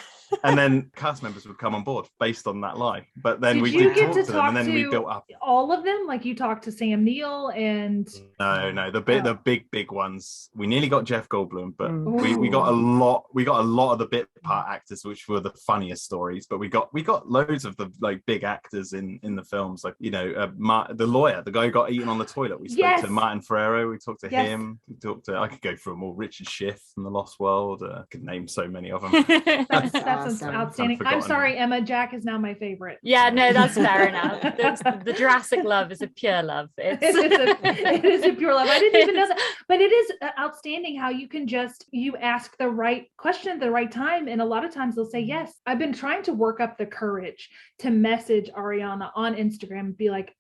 cast members would come on board based on that lie. But then we did talk to them, and then we built up all of them. Like you talked to Sam Neill and no, the big ones. We nearly got Jeff Goldblum, but we got a lot of the bit part actors, which were the funniest stories. But we got loads of the like big actors in the films, like the lawyer, the guy who got eaten on the toilet. We spoke to Martin Ferrero. We talked to him. We talked to, I could go through them all. Richard Schiff from The Lost World. I could name so many of them. That's outstanding. I'm sorry, Emma. Jack is now my favorite. Yeah, no, that's fair enough. The Jurassic love is a pure love. It is a pure love. I didn't even know that, but it is outstanding how you can you ask the right question at the right time, and a lot of times they'll say yes. I've been trying to work up the courage to message Ariana on Instagram and be like,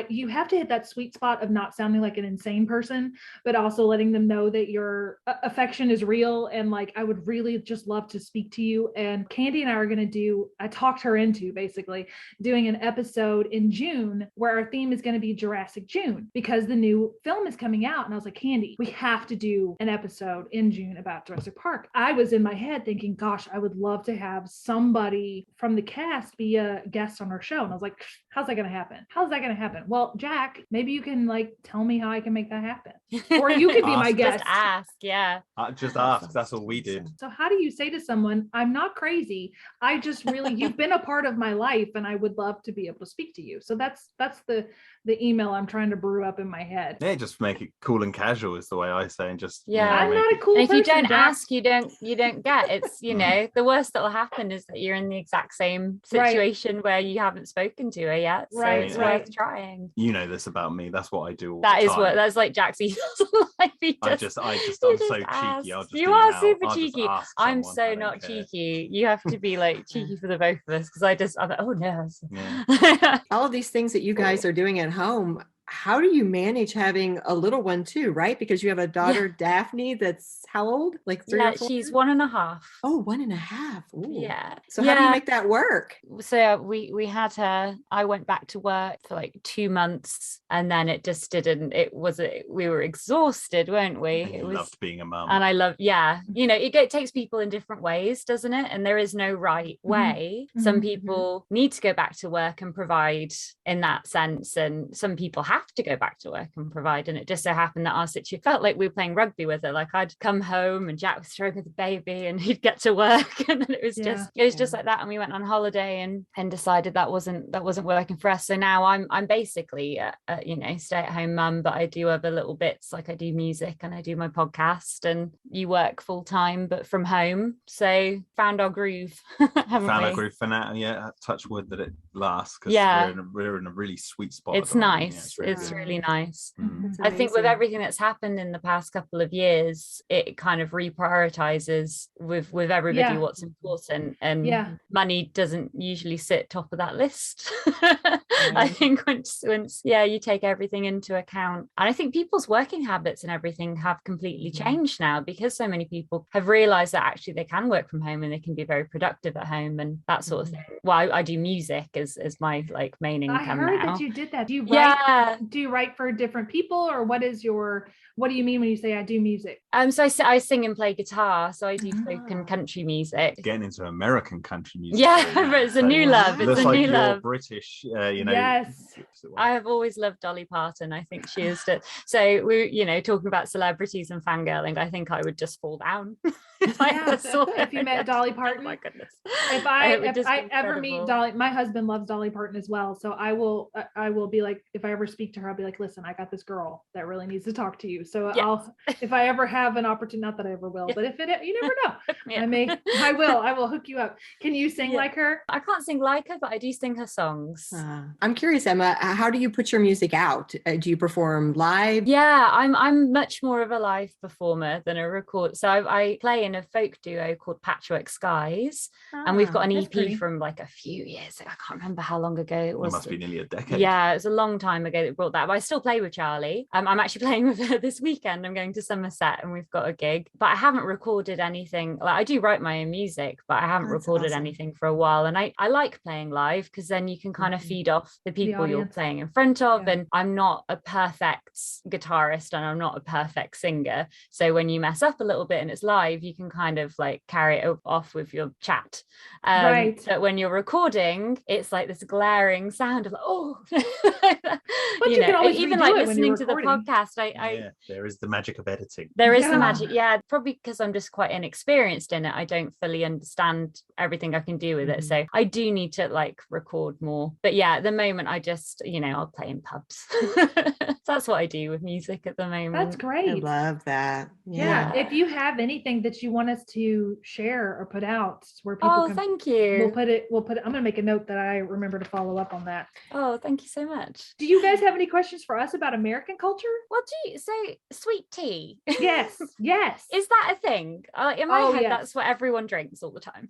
you have to hit that sweet spot of not sounding like an insane person, but also letting them know that your affection is real, and like I would really just love to speak to you. And Candy and I are going to I talked her into basically doing an episode in June where our theme is going to be Jurassic June, because the new film is coming out. And I was like, Candy, we have to do an episode in June about Jurassic Park. I was in my head thinking, gosh, I would love to have somebody from the cast be a guest on our show. And I was like, how's that going to happen? Well, Jack, maybe you can like tell me how I can make that happen, or you could be my guest. Just ask. Yeah. Just ask. That's all we did. So how do you say to someone, I'm not crazy, I just really, you've been a part of my life and I would love to be able to speak to you. So that's the email I'm trying to brew up in my head. Yeah, just make it cool and casual is the way I say, and just I'm not a cool person. If you don't Jack. ask, you don't get. It's the worst that will happen is that you're in the exact same situation where you haven't spoken to her yet. So it's worth trying. You know this about me. That's what I do all that the is time. what that's like Jack's emails. I'm so cheeky. You are super cheeky. I'm so not cheeky. You have to be like cheeky for the both of us, because I'm like, oh no. Yeah. All of these things that you guys are doing at home, how do you manage having a little one too, right? Because you have a daughter, Daphne, that's how old? Like 3 or 4? She's 1.5. Oh, 1.5. Ooh. Yeah. So how do you make that work? So we had her, I went back to work for like 2 months, and then it just didn't, we were exhausted, weren't we? It was loved being a mum. And I love, it takes people in different ways, doesn't it? And there is no right way. Mm-hmm. Some people need to go back to work and provide in that sense, and some people have to go back to work and provide. And it just so happened that our situation felt like we were playing rugby with her. Like I'd come home and Jack was throwing with the baby and he'd get to work, and then it was just like that. And we went on holiday and decided that wasn't working for us. So now I'm basically stay-at-home mum, but I do other little bits, like I do music and I do my podcast, and you work full-time but from home. So found our groove. Our groove for now. Yeah, touch wood that it lasts, because we're in a really sweet spot. It's nice. It's really nice. I think with everything that's happened in the past couple of years, it kind of reprioritizes with everybody what's important, and money doesn't usually sit top of that list. I think once you take everything into account, and I think people's working habits and everything have completely changed now, because so many people have realized that actually they can work from home and they can be very productive at home and that sort of thing. Well, I do music as my like main income. I heard that you did that. Do you write? Do you write for different people, or what do you mean when you say I do music? So I sing and play guitar, so I do folk and country music. Getting into American country music. Yeah, but it's a new love. It's a new love. British, Yes. I have always loved Dolly Parton. I think she is. So we, talking about celebrities and fangirling, I think I would just fall down. If you met Dolly Parton. Oh my goodness. If I ever meet Dolly, my husband loves Dolly Parton as well. So I will be like, if I ever speak to her, I'll be like, listen, I got this girl that really needs to talk to you. So if I ever have an opportunity, not that I ever will, but if you never know, I will hook you up. Can you sing like her? I can't sing like her, but I do sing her songs. I'm curious, Emma, how do you put your music out? Do you perform live? Yeah, I'm much more of a live performer than a record. So I play in in a folk duo called Patchwork Skies, and we've got an EP pretty. from like a few years. I can't remember how long ago it was. It must be nearly a decade. Yeah, it was a long time ago that we brought that. But I still play with Charlie. I'm actually playing with her this weekend. I'm going to Somerset and we've got a gig. But I haven't recorded anything. Like, I do write my own music, but I haven't recorded anything for a while. And I like playing live because then you can kind of feed off the people you're playing in front of. Yeah. And I'm not a perfect guitarist and I'm not a perfect singer. So when you mess up a little bit and it's live, you can kind of like carry it off with your chat. Right. But when you're recording, it's like this glaring sound of like, oh, But you can always even redo like it when you're listening to the recording. podcast, Yeah, there is the magic of editing. there is the Yeah. magic. Yeah, probably because I'm just quite inexperienced in it. I don't fully understand everything I can do with it. So I do need to like record more. But yeah, at the moment, I just, I'll play in pubs. So that's what I do with music at the moment. That's great. I love that. Yeah. If you have anything that you want us to share or put out where people Oh, can, thank you. we'll put it, I'm going to make a note that I remember to follow up on that. Oh, thank you so much. Do you guys have any questions for us about American culture? What do you say? Sweet tea. Yes. Yes. Is that a thing? In my head, yes. that's what everyone drinks all the time.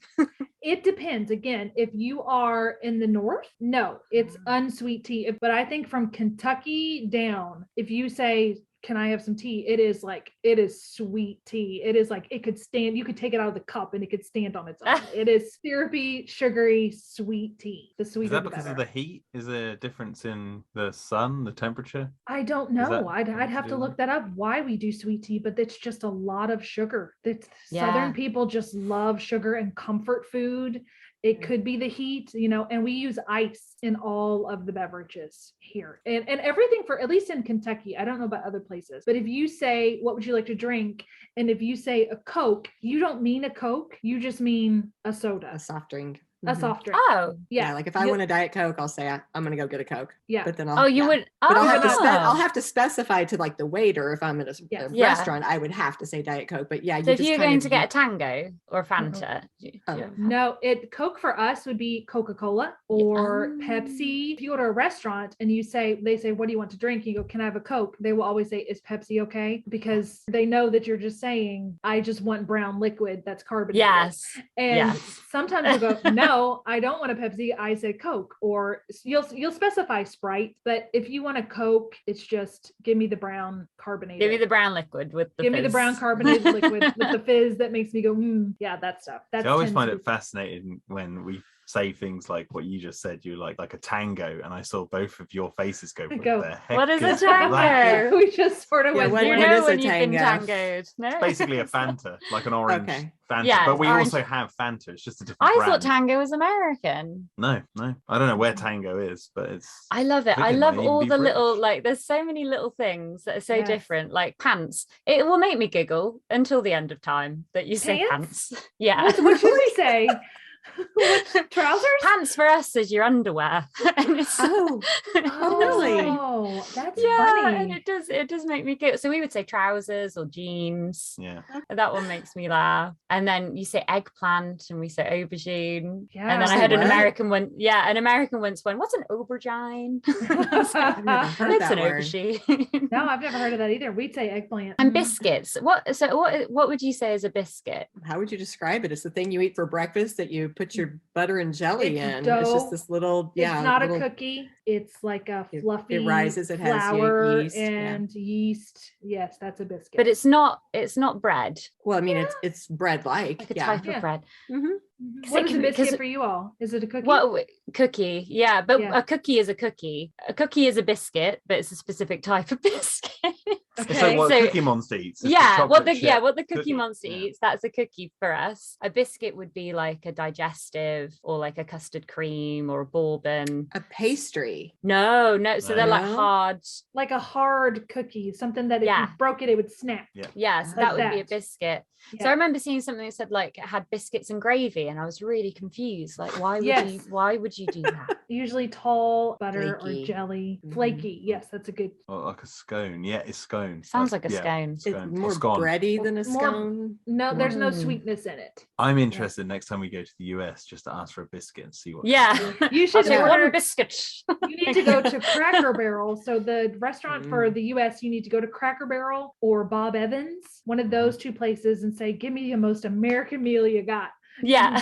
It depends. Again, if you are in the north, no, it's unsweet tea. But I think from Kentucky down, if you say, can I have some tea? It is sweet tea. It is like, it could stand, you could take it out of the cup and it could stand on its own. It is syrupy, sugary, sweet tea. The sweeter Is that the because better. of the heat? Is there a difference in the sun, the temperature? I don't Is that know. I'd something have to to do look with that up why we do sweet tea, but it's just a lot of sugar. Yeah. Southern people just love sugar and comfort food. It could be the heat, and we use ice in all of the beverages here and everything for, at least in Kentucky. I don't know about other places, but if you say, what would you like to drink? And if you say a Coke, you don't mean a Coke, you just mean a soda, A soft drink. a soft drink. Oh, Yeah. Like if I want a Diet Coke, I'll say I'm going to go get a Coke. Yeah. But then you But would. I'll have to Oh. I'll have to specify to like the waiter if I'm at a Yes. Yeah. restaurant, I would have to say Diet Coke. But yeah, So if you're going to get a Tango or a Fanta, No, Coke for us would be Coca-Cola or Yeah. Pepsi. If you go to a restaurant and they say, what do you want to drink? You go, can I have a Coke? They will always say, is Pepsi okay? Because they know that you're just saying, I just want brown liquid that's carbonated. yes, And yes. sometimes you go, no, I don't want a Pepsi. I said Coke, or you'll specify Sprite. But if you want a Coke, it's just give me the brown carbonated. Give me the brown liquid with the Give me the fizz. brown carbonated liquid with the fizz that makes me go, yeah, that stuff. I always find tends it to be- fascinating when we say things like what you just said. You like a tango, and I saw both of your faces go. What, Go, the heck what is a is that?" tango? we just sort of Yeah, went what- You through what it. know is a when you've been tango? tangoed. No, It's basically a Fanta, like an orange Okay. Fanta. Yeah, but we orange. also have Fanta. It's just a different I brand. thought tango was American. No. I don't know where tango is, but it's. I love it. I Thinking love might even all be the little, British. like, there's so many little things that are so Yes. different, like pants. It will make me giggle until the end of time that you say Pants? pants. Yeah. What should we say? What, trousers? Pants for us is your underwear. And it's Oh, really? Oh, that's yeah, and funny. it does make me giggle. So we would say trousers or jeans. Yeah. That one makes me laugh. And then you say eggplant and we say aubergine. Yeah. And then I Say heard an what? American one. Yeah, an American once went, what's an aubergine? I've never heard It's that an word. aubergine. No, I've never heard of that either. We'd say eggplant. And biscuits. What would you say is a biscuit? How would you describe it? It's the thing you eat for breakfast that you put your butter and jelly It's in. It's dough. just this little, It's not little- a cookie. It's like a It fluffy rises, it has flour yeast, yeah. and yeast. Yes, that's a biscuit. But it's not bread, Well, I mean, it's bread-like. like a yeah. type Yeah. of bread. Mhm. Mhm. 'Cause What it is a can be- 'cause biscuit it- for you all? Is it a cookie? What cookie? Yeah, but Yeah. a cookie is a cookie. A cookie is a biscuit, but it's a specific type of biscuit. It's like what So- Cookie Monster eats. It's Yeah, what chocolate the chip cookie monster yeah. eats, that's a cookie for us. A biscuit would be like a digestive or like a custard cream or a bourbon. A pastry. No, so they're like No? hard. Like a hard cookie, something that if Yeah. you broke it, it would snap. Yeah, so Like that would be a that. biscuit. So Yeah. I remember seeing something that said like it had biscuits and gravy, and I was really confused. Like, why would you do that? Usually tall butter Flaky. or jelly. Mhm. Flaky. Yes, that's a good. Or like a scone. Yeah, it's scone. scone. Sounds like a scone. It's Scone. more Scone. bready than a More- scone. No, there's no Mm. sweetness in it. I'm interested next time we go to the US just to ask for a biscuit and see what. Yeah. You I'll should take order. one biscuit. You need to go to Cracker Barrel. So the restaurant for the US, you need to go to Cracker Barrel or Bob Evans, one of those two places, and say, "Give me the most American meal you got." Yeah.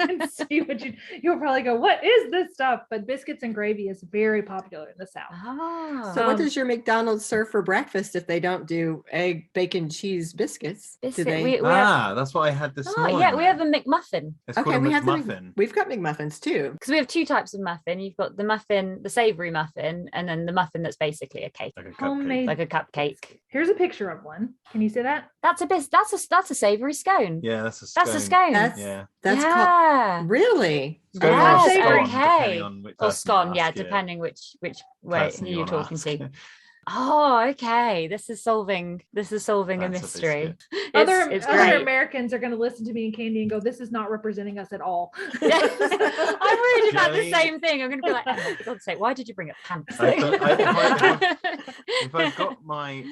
And see what you'll probably go, "What is this stuff?" But biscuits and gravy is very popular in the South. Oh. So what does your McDonald's serve for breakfast if they don't do egg, bacon, cheese biscuits? Biscuit, Do they? we have, That's what I had this morning. yeah, we have a McMuffin. It's Okay, called a we have McMuffin. we've got McMuffins too. Because we have two types of muffin. You've got the muffin, the savory muffin, and then the muffin that's basically a cake, Like a Homemade. cupcake. like a cupcake. Here's a picture of one. Can you see that? That's a savory scone. Yeah, that's a scone. That's a scone. That's called yeah. really. Scone Yes, or scone, okay. depending on which Or person you scone, yeah, ask, depending which way person who you you're wanna talking ask. to. Oh, okay. This is solving a That's a mystery. biscuit. It's Other great. Americans are going to listen to me and Candy and go, "This is not representing us at all." I'm worried about the Jelly. same thing. I'm going to be like, oh, for God's sake, why did you bring up pants? If I've got my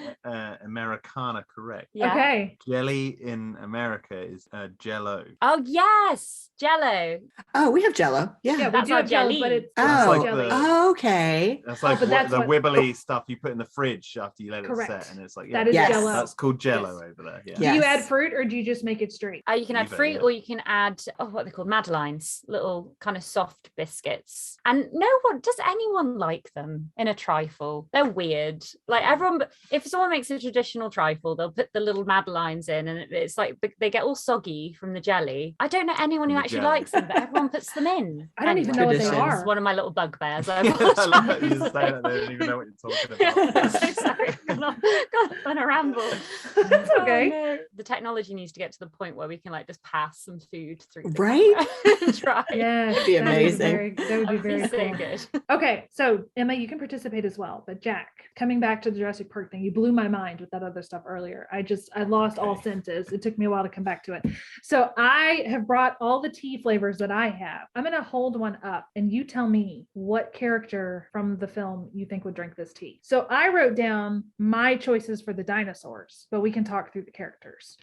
Americana correct, Yeah. Okay. jelly in America is Jello. Oh yes, Jello. Oh, we have Jello. Yeah, Yeah. we That's do our have jelly, jelly. but it's That's Oh. like jelly. the- Okay. That's like but that's the what- wibbly stuff you put in the fridge after you let Correct. it set, and it's like That is Yes. Jello. That's called Jello Yes. over there. Yeah. Do you add Yes. fruit or do you just make it straight? You can add Either, fruit yeah. or you can add what they're called, Madelines, little kind of soft biscuits. And no one does anyone like them in a trifle. They're weird. Like everyone, if someone makes a traditional trifle, they'll put the little Madelines in, and it's like they get all soggy from the jelly. I don't know anyone who From the actually jelly. likes them, but everyone puts them in. I don't even Anyway, know what they Traditions. it's are. one of my little bugbears. I I love that you apologize. say that they don't even know what you're talking Yeah, about. so sorry. Gone on a ramble. That's okay. Oh, no. The technology needs to get to the point where we can like just pass some food through the Right? camera and try. Yeah, That'd be amazing. That would be That'd very so cool. good. Okay, so Emma, you can participate as well. But Jack, coming back to the Jurassic Park thing, you blew my mind with that other stuff earlier. I lost all Okay. senses. It took me a while to come back to it. So I have brought all the tea flavors that I have. I'm going to hold one up and you tell me what character from the film you think would drink this tea. So I wrote down my choices for the dinosaurs, but we can talk through the characters.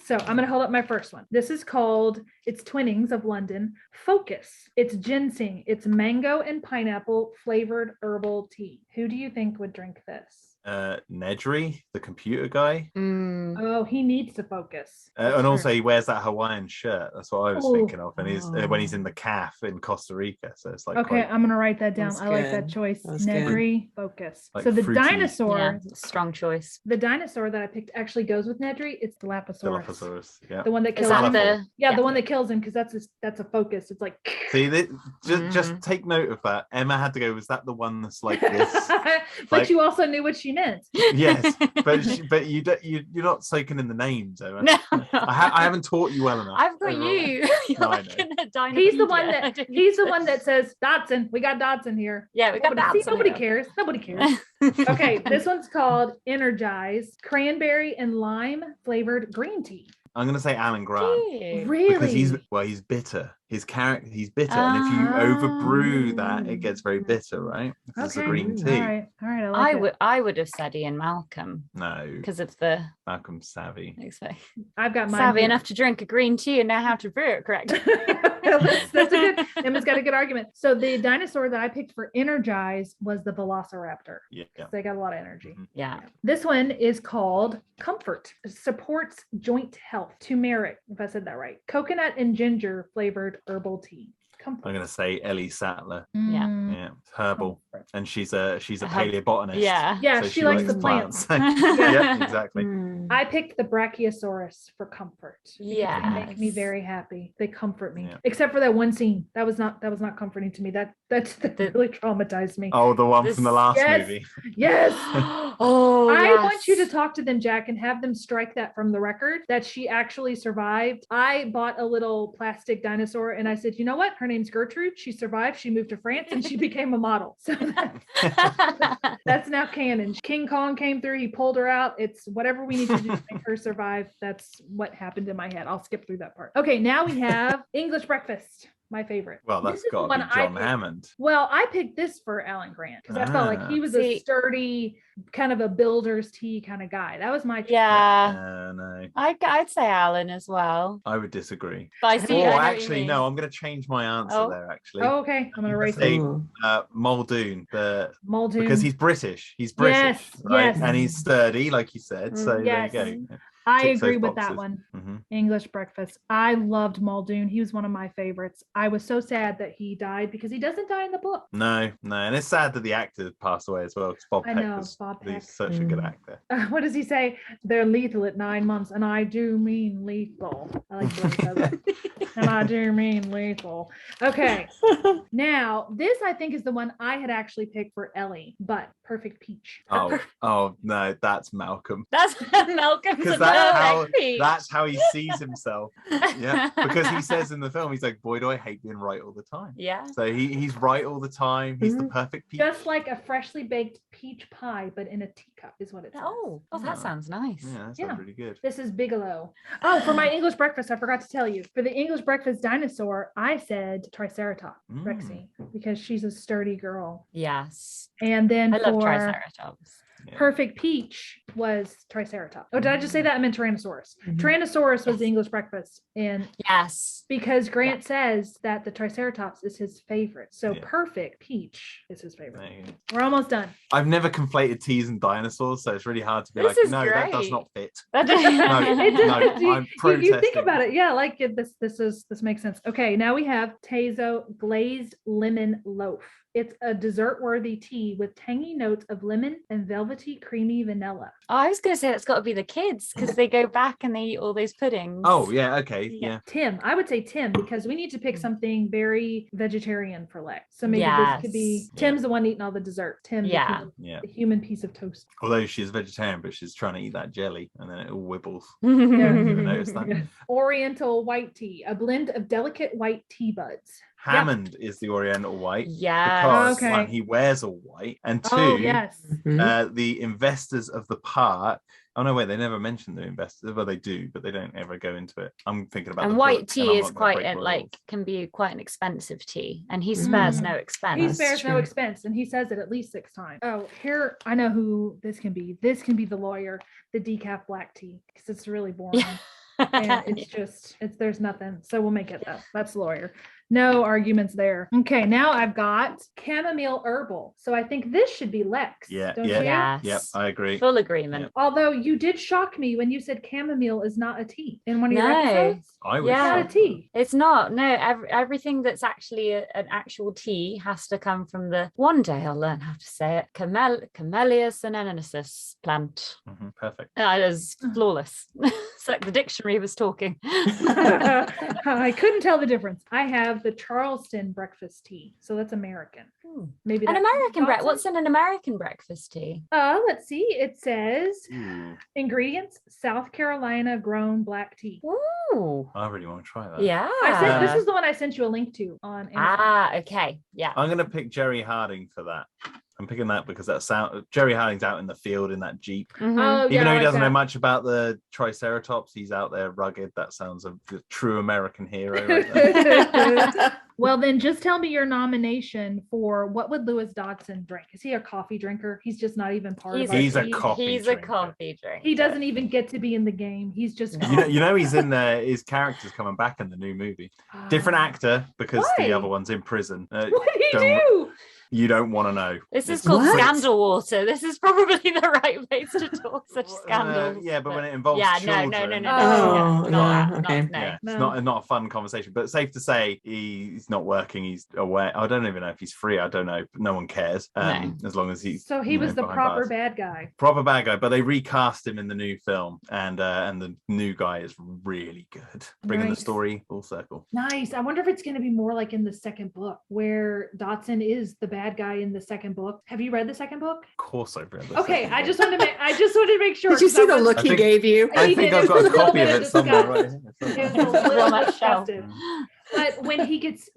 So I'm going to hold up my first one. This is called, it's Twinnings of London, Focus. It's ginseng. It's mango and pineapple flavored herbal tea. Who do you think would drink this? Nedry, the computer guy, Oh, he needs to focus. That's and true. also he wears that Hawaiian shirt. That's what I was Oh. thinking of, and he's when he's in the calf in Costa Rica. So it's like Okay, quite- I'm gonna write that down. That's I like that good. choice. That's good. Nedry, focus. Like So the fruity. dinosaur, Yeah, strong choice. the dinosaur that I picked actually goes with Nedry. It's Dilophosaurus. Dilophosaurus. Yeah. The one that Is kills that him. the Yeah, the one that kills him because that's a focus. It's like See, just Mhm. take note of that. Emma had to go. Was that the one that's like this? but Like- you also knew what she meant. Yes, but you're not soaking in the names, Emma. No, I haven't taught you well enough. I've got overall. you. You're No, I like know. in a Dinopedia. He's the one I that didn't he's the know. one that says Dotson. We got Dotson here. Yeah, we got Nobody, that. see, nobody cares. Nobody cares. Okay, this one's called Energize Cranberry and Lime Flavored Green Tea. I'm gonna say Alan Grant Really? because he's bitter. His character, he's bitter, and if you overbrew that, it gets very bitter, right? If it's a Okay. green tea. All right. I like it. I would have said Ian Malcolm No, because of the Malcolm's savvy. I've got mine. savvy here. enough to drink a green tea and know how to brew it correctly. That's a good. Emma's got a good argument. So the dinosaur that I picked for Energize was the Velociraptor. Yeah. They got a lot of energy. Mhm. Yeah. This one is called Comfort. It supports joint health. Turmeric, if I said that right. Coconut and ginger flavored herbal tea. Comfort. I'm gonna say Ellie Sattler. Yeah. Mm, Yeah, it's herbal, Comfort. and she's a herb- paleobotanist. Yeah. Yeah, so she likes the plants. yeah, exactly. Mm. I picked the Brachiosaurus for comfort. because They make me Yes. very happy. They comfort me. Yeah. Except for that one scene. That was not comforting to me. That really traumatized me. Oh, the one from the This- last Yes. movie. Yes. Oh, I want you to yes. talk to them, Jack, and have them strike that from the record that she actually survived. I bought a little plastic dinosaur and I said, you know what? Her name's Gertrude. She survived. She moved to France and she became a model. So that's now canon. King Kong came through. He pulled her out. It's whatever we need to do to make her survive. That's what happened in my head. I'll skip through that part. Okay, now we have English breakfast. my favorite. Well, This that's is the got to one be I John picked. Hammond. Well, I picked this for Alan Grant because I felt like he was a See- sturdy, kind of a builder's tea kind of guy. That was my choice. Yeah. No, I'd say Alan as well. I would disagree. But I see. Or I know what you actually, mean. no, I'm going to change my answer Oh. there. Actually, Oh, okay. I'm gonna race say it. Muldoon, Muldoon. because he's British. He's British, Yes, right? yes. And he's sturdy, like you said. So Yes. there you go. I Ticks agree those with that boxes. one. Mhm. English Breakfast. I loved Muldoon. He was one of my favorites. I was so sad that he died because he doesn't die in the book. No, and it's sad that the actor passed away as well. Because Bob I Peck know, was Bob Peck. he's such a good actor. What does he say? They're lethal at 9 months, and I do mean lethal. I like the way he says it. And I do mean lethal. Okay. Now, this I think is the one I had actually picked for Ellie, but Perfect Peach. Oh no, that's Malcolm. That's Malcolm's Because that's how he sees himself. Yeah, because he says in the film, he's like, "Boy, do I hate being right all the time." Yeah. So he's right all the time. He's the perfect peach. Just like a freshly baked peach pie, but in a teacup is what it says. Oh, that sounds nice. Yeah, that sounds really good. This is Bigelow. Oh, for my English breakfast, I forgot to tell you. For the English breakfast dinosaur, I said Triceratops, Rexy, because she's a sturdy girl. Yes. And then I love for Triceratops. Perfect Peach was Triceratops. Oh, did I just say that? I meant Tyrannosaurus. Tyrannosaurus was the English breakfast. And yes, because Grant says that the Triceratops is his favorite. So Yeah. Perfect Peach is his favorite. There you go. We're almost done. I've never conflated teas and dinosaurs, so it's really hard to be This like, is no, that does great. not fit. It does. No, I'm you think protesting. about it. Yeah, like this makes sense. Okay, now we have Tezo glazed lemon loaf. It's a dessert-worthy tea with tangy notes of lemon and velvety, creamy vanilla. Oh, I was going to say that's got to be the kids because they go back and they eat all those puddings. Oh, yeah, okay, yeah. Tim, I would say Tim because we need to pick something very vegetarian for Lex. So maybe this could be Tim's the one eating all the dessert. Tim, the human piece of toast. Although she's vegetarian, but she's trying to eat that jelly and then it all wibbles. Yeah. You ever notice that? Oriental white tea, a blend of delicate white tea buds. Hammond is the Oriental white. Yeah. Because one, he wears all white, and two, Oh, yes. the investors of the part. Oh no, wait, they never mention the investors. Well, they do, but they don't ever go into it. I'm thinking about. And the white book, tea and I'm is not gonna quite break rules. can be quite an expensive tea, and he spares no expense. He spares no expense, and he says it at least 6 times. Oh, here I know who this can be. This can be the lawyer, the decaf black tea, because it's really boring. And it's there's nothing. So we'll make it that. That's the lawyer. No arguments there. Okay, now I've got chamomile herbal. So I think this should be Lex. Don't you? Yes. I agree. Full agreement. Although you did shock me when you said chamomile is not a tea in one of your episodes. I would It's not a tea. It's not. No, everything that's actually an actual tea has to come from the. One day I'll learn how to say it. Camellia sinensis plant. Perfect. It is flawless. It's like the dictionary was talking. I couldn't tell the difference. I have the Charleston breakfast tea, so that's American. Maybe an American breakfast. What's in an American breakfast tea? Let's see. It says ingredients: South Carolina grown black tea. Ooh, I really want to try that. Yeah, this is the one I sent you a link to on Amazon. Okay, yeah. I'm gonna pick Jerry Harding for that. I'm picking that because Jerry Harding's out in the field in that Jeep. Mm-hmm. Even though he doesn't know much about the Triceratops, he's out there rugged. That sounds a true American hero. Right there. Well, then just tell me your nomination for what would Lewis Dodson drink? Is he a coffee drinker? He's just not even part of our He's a team. coffee He's drinker. a coffee drinker. He doesn't even get to be in the game. He's just You know he's in there. His character's coming back in the new movie. Different actor because the other one's in prison. What did he do? You don't want to know. This is called scandal water. This is probably the right place to talk such scandals. Yeah, but when it involves children, it's not a fun conversation. But safe to say, he's not working. He's aware. I don't even know if he's free. I don't know. No one cares. As long as he's. So he was the proper bad guy. Proper bad guy, but they recast him in the new film, and the new guy is really good, bringing the story full circle. Nice. I wonder if it's going to be more like in the second book, where Dodson is the bad guy in the second book. Have you read the second book? Of course, I've read. Okay, I just wanted to make sure. Did you see the look he gave you? I think I've got a copy of it somewhere right here. It was a little bit disgusted. But when he gets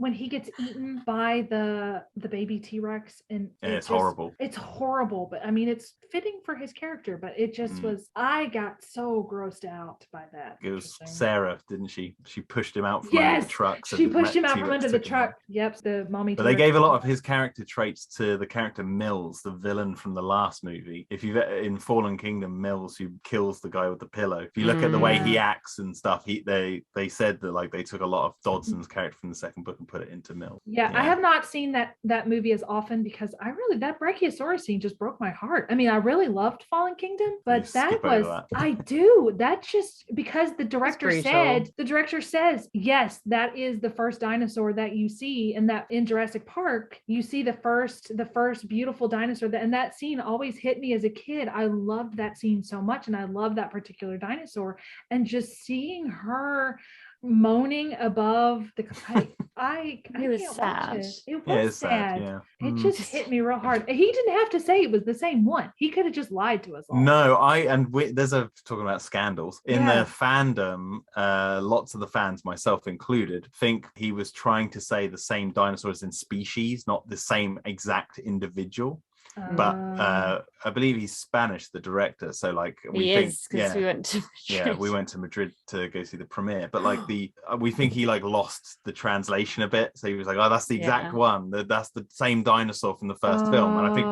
eaten by the baby T-Rex, and it's horrible. It's horrible, but I mean, it's fitting for his character. But it just was. I got so grossed out by that. It was Sarah, didn't she? She pushed him out from Yes, under the truck. So she pushed him out from T-Rex under the took him truck. out. Yep, the mommy. But they gave a lot of his character traits to the character Mills, the villain from the last movie. If you've in Fallen Kingdom, Mills, who kills the guy with the pillow. If you look at the way he acts and stuff, they said that like they took a lot of Dodson's character from the second book and put it into Mills. Yeah, I have not seen that movie as often because that Brachiosaurus scene just broke my heart. I mean, I really loved Fallen Kingdom, but I do. That's just because the director says, yes, that is the first dinosaur that you see, and that in Jurassic Park, you see the first beautiful dinosaur, and that scene always hit me as a kid. I loved that scene so much, and I love that particular dinosaur, and just seeing her moaning above the it was sad. It was sad. Yeah. It just hit me real hard. He didn't have to say it was the same one. He could have just lied to us all. No, there's talking about scandals in the fandom. Lots of the fans, myself included, think he was trying to say the same dinosaurs in species, not the same exact individual. But I believe he's Spanish, the director. So like we went to Madrid. We went to Madrid to go see the premiere. But like we think he like lost the translation a bit. So he was like, oh, that's the exact one. That's the same dinosaur from the first film. And I think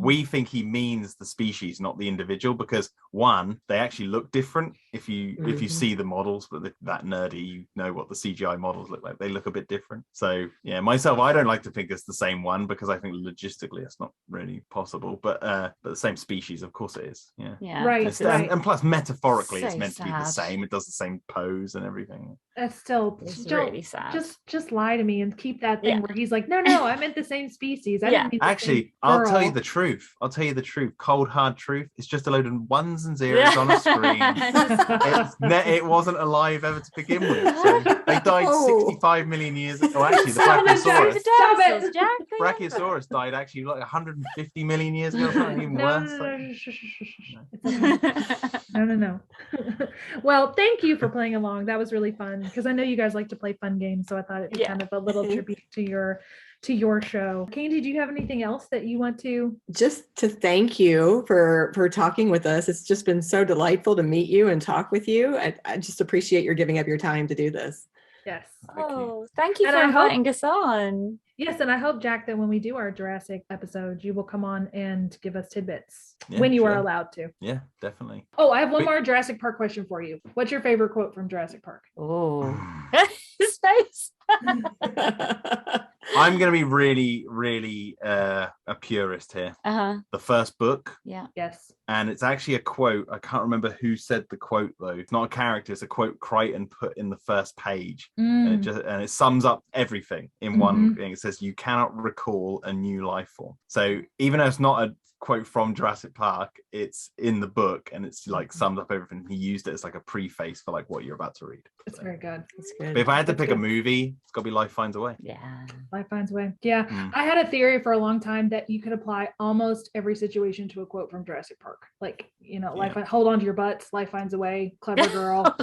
we think he means the species, not the individual, because one, they actually look different. If you see the models, but that nerdy, you know what the CGI models look like. They look a bit different. So yeah, myself, I don't like to think it's the same one because I think logistically it's not really possible. But the same species, of course it is. Yeah. Right. And plus metaphorically, So it's meant to be the sad. same. It does the same pose and everything. That's still really sad. Just lie to me and keep that thing where he's like, no, I meant the same species. I didn't mean the actually, same I'll girl. tell you the truth. Cold hard truth. It's just a load of ones and zeros on a screen. It wasn't alive ever to begin with. So they died 65 million years ago. Oh, actually, the Brachiosaurus died actually like 150 million years ago. Even worse. No. Well, thank you for playing along. That was really fun because I know you guys like to play fun games, so I thought it'd be kind of a little tribute to your show. Candy, do you have anything else that you want to? Just to thank you for talking with us. It's just been so delightful to meet you and talk with you. I just appreciate your giving up your time to do this. Yes. Thank you for inviting us on. Yes, and I hope, Jack, that when we do our Jurassic episode, you will come on and give us tidbits when you are allowed to. Yeah, definitely. Oh, I have one more Jurassic Park question for you. What's your favorite quote from Jurassic Park? Oh, his face. I'm going to be really, really a purist here. The first book. Yeah. Yes. And it's actually a quote. I can't remember who said the quote though. It's not a character. It's a quote Crichton put in the first page, and it sums up everything in one thing. It says, "You cannot recall a new life form." So even though it's not a quote from Jurassic Park, it's in the book, and it's like sums up everything. He used it as like a preface for like what you're about to read. It's very good. It's good. But if I had to pick a movie, it's got to be Life Finds a Way. Yeah. Life Finds a Way. Yeah. I had a theory for a long time that you could apply almost every situation to a quote from Jurassic Park. Like, life, hold on to your butts, life finds a way, clever girl.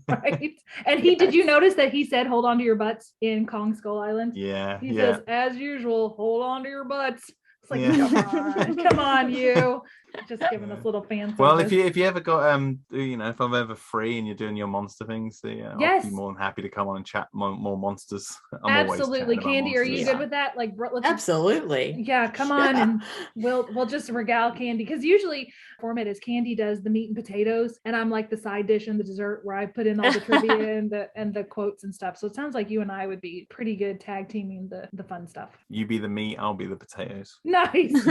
Right. And did you notice that he said, hold on to your butts in Kong Skull Island? Yeah. He says, as usual, hold on to your butts. It's like, come on, you. Just giving us little fan service. Well, if you ever got if I'm ever free and you're doing your monster things, I'll be more than happy to come on and chat more monsters. Absolutely. Candy, are you good with that? Like, absolutely. Yeah, come on, and we'll just regale Candy, because usually format is Candy does the meat and potatoes, and I'm like the side dish and the dessert where I put in all the trivia and the quotes and stuff. So it sounds like you and I would be pretty good tag teaming the fun stuff. You be the meat, I'll be the potatoes. Nice.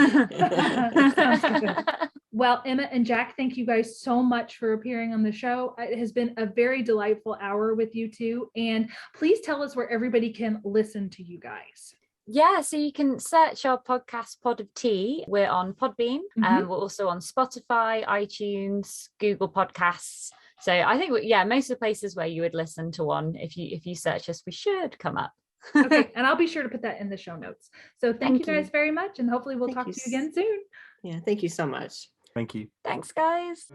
Sounds good. Well, Emma and Jack, thank you guys so much for appearing on the show. It has been a very delightful hour with you two. And please tell us where everybody can listen to you guys. Yeah, so you can search our podcast, Pod of Tea. We're on Podbean, and we're also on Spotify, iTunes, Google Podcasts. So I think, most of the places where you would listen to one, if you search us, we should come up. Okay, and I'll be sure to put that in the show notes. So thank you guys very much, and hopefully we'll talk to you again soon. Yeah, thank you so much. Thank you. Thanks, guys.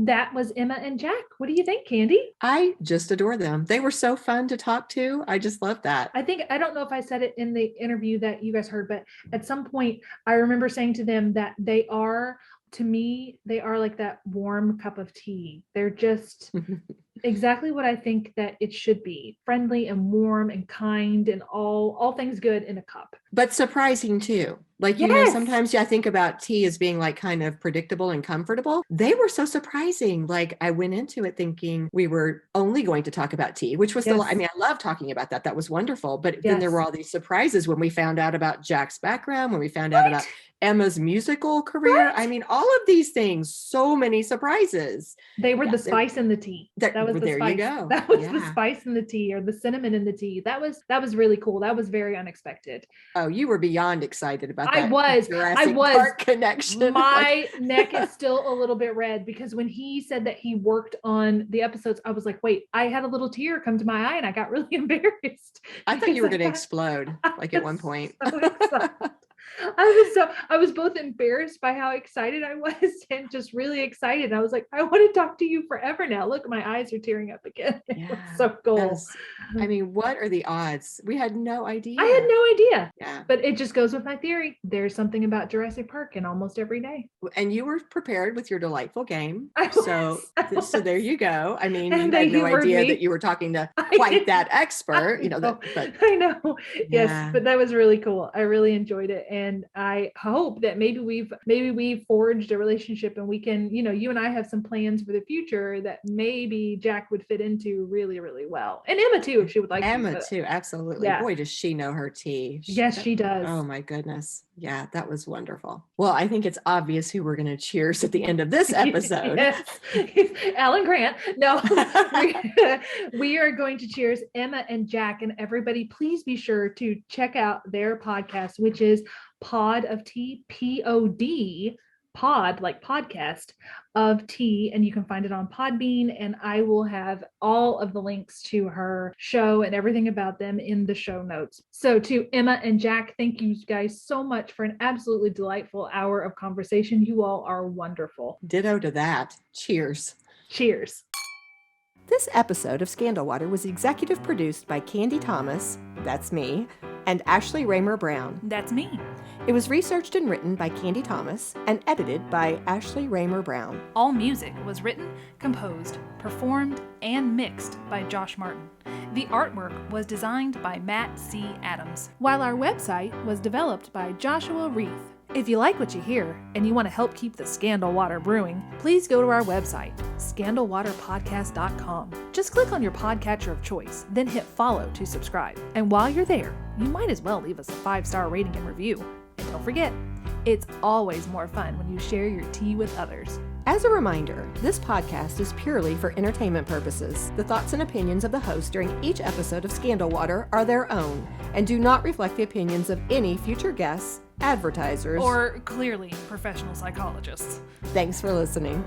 that was Emma and Jack. What do you think, Candy? I just adore them. They were so fun to talk to. I just love that. I don't know if I said it in the interview that you guys heard, but at some point I remember saying to them that to me, they are like that warm cup of tea. They're just exactly what I think that it should be. Friendly and warm and kind and all things good in a cup. But surprising too. Like, sometimes I think about tea as being like kind of predictable and comfortable. They were so surprising. Like, I went into it thinking we were only going to talk about tea, which was I love talking about that. That was wonderful. But then there were all these surprises when we found out about Jack's background, when we found out about Emma's musical career. Right. I mean, all of these things, so many surprises. They were the spice in the tea. That was the there spice. You go. That was the spice in the tea, or the cinnamon in the tea. That was really cool. That was very unexpected. Oh, you were beyond excited about that. I was. Jurassic Park connection. My neck is still a little bit red because when he said that he worked on the episodes, I was like, wait, I had a little tear come to my eye and I got really embarrassed. I thought you were going to explode at one point. I was both embarrassed by how excited I was and just really excited. I was like, I want to talk to you forever now. Look, my eyes are tearing up again. It was so cool. I mean, what are the odds? We had no idea. I had no idea. Yeah. But it just goes with my theory. There's something about Jurassic Park in almost every day. And you were prepared with your delightful game. I was. So there you go. I mean, you had no idea that you were talking to quite that expert, but I know. Yes, but that was really cool. I really enjoyed it. And I hope that maybe we've forged a relationship and we can, you and I have some plans for the future that maybe Jack would fit into really, really well. And Emma too, if she would like Emma too, absolutely. Yeah. Boy, does she know her tea. Yes, she does. Oh my goodness. Yeah, that was wonderful. Well, I think it's obvious who we're going to cheers at the end of this episode. Yes. Alan Grant. No, we are going to cheers Emma and Jack, and everybody, please be sure to check out their podcast, which is Pod of Tea, POD, pod, like podcast of tea, and you can find it on Podbean, and I will have all of the links to her show and everything about them in the show notes. So to Emma and Jack, thank you guys so much for an absolutely delightful hour of conversation. You all are wonderful. Ditto to that. Cheers. Cheers. This episode of Scandal Water was executive produced by Candy Thomas, that's me, and Ashley Raymer-Brown. That's me. It was researched and written by Candy Thomas and edited by Ashley Raymer-Brown. All music was written, composed, performed, and mixed by Josh Martin. The artwork was designed by Matt C. Adams, while our website was developed by Joshua Reith. If you like what you hear and you want to help keep the Scandal Water brewing, please go to our website, scandalwaterpodcast.com. Just click on your podcatcher of choice, then hit follow to subscribe. And while you're there, you might as well leave us a 5-star rating and review. And don't forget, it's always more fun when you share your tea with others. As a reminder, this podcast is purely for entertainment purposes. The thoughts and opinions of the host during each episode of Scandal Water are their own and do not reflect the opinions of any future guests, advertisers, or clearly professional psychologists. Thanks for listening.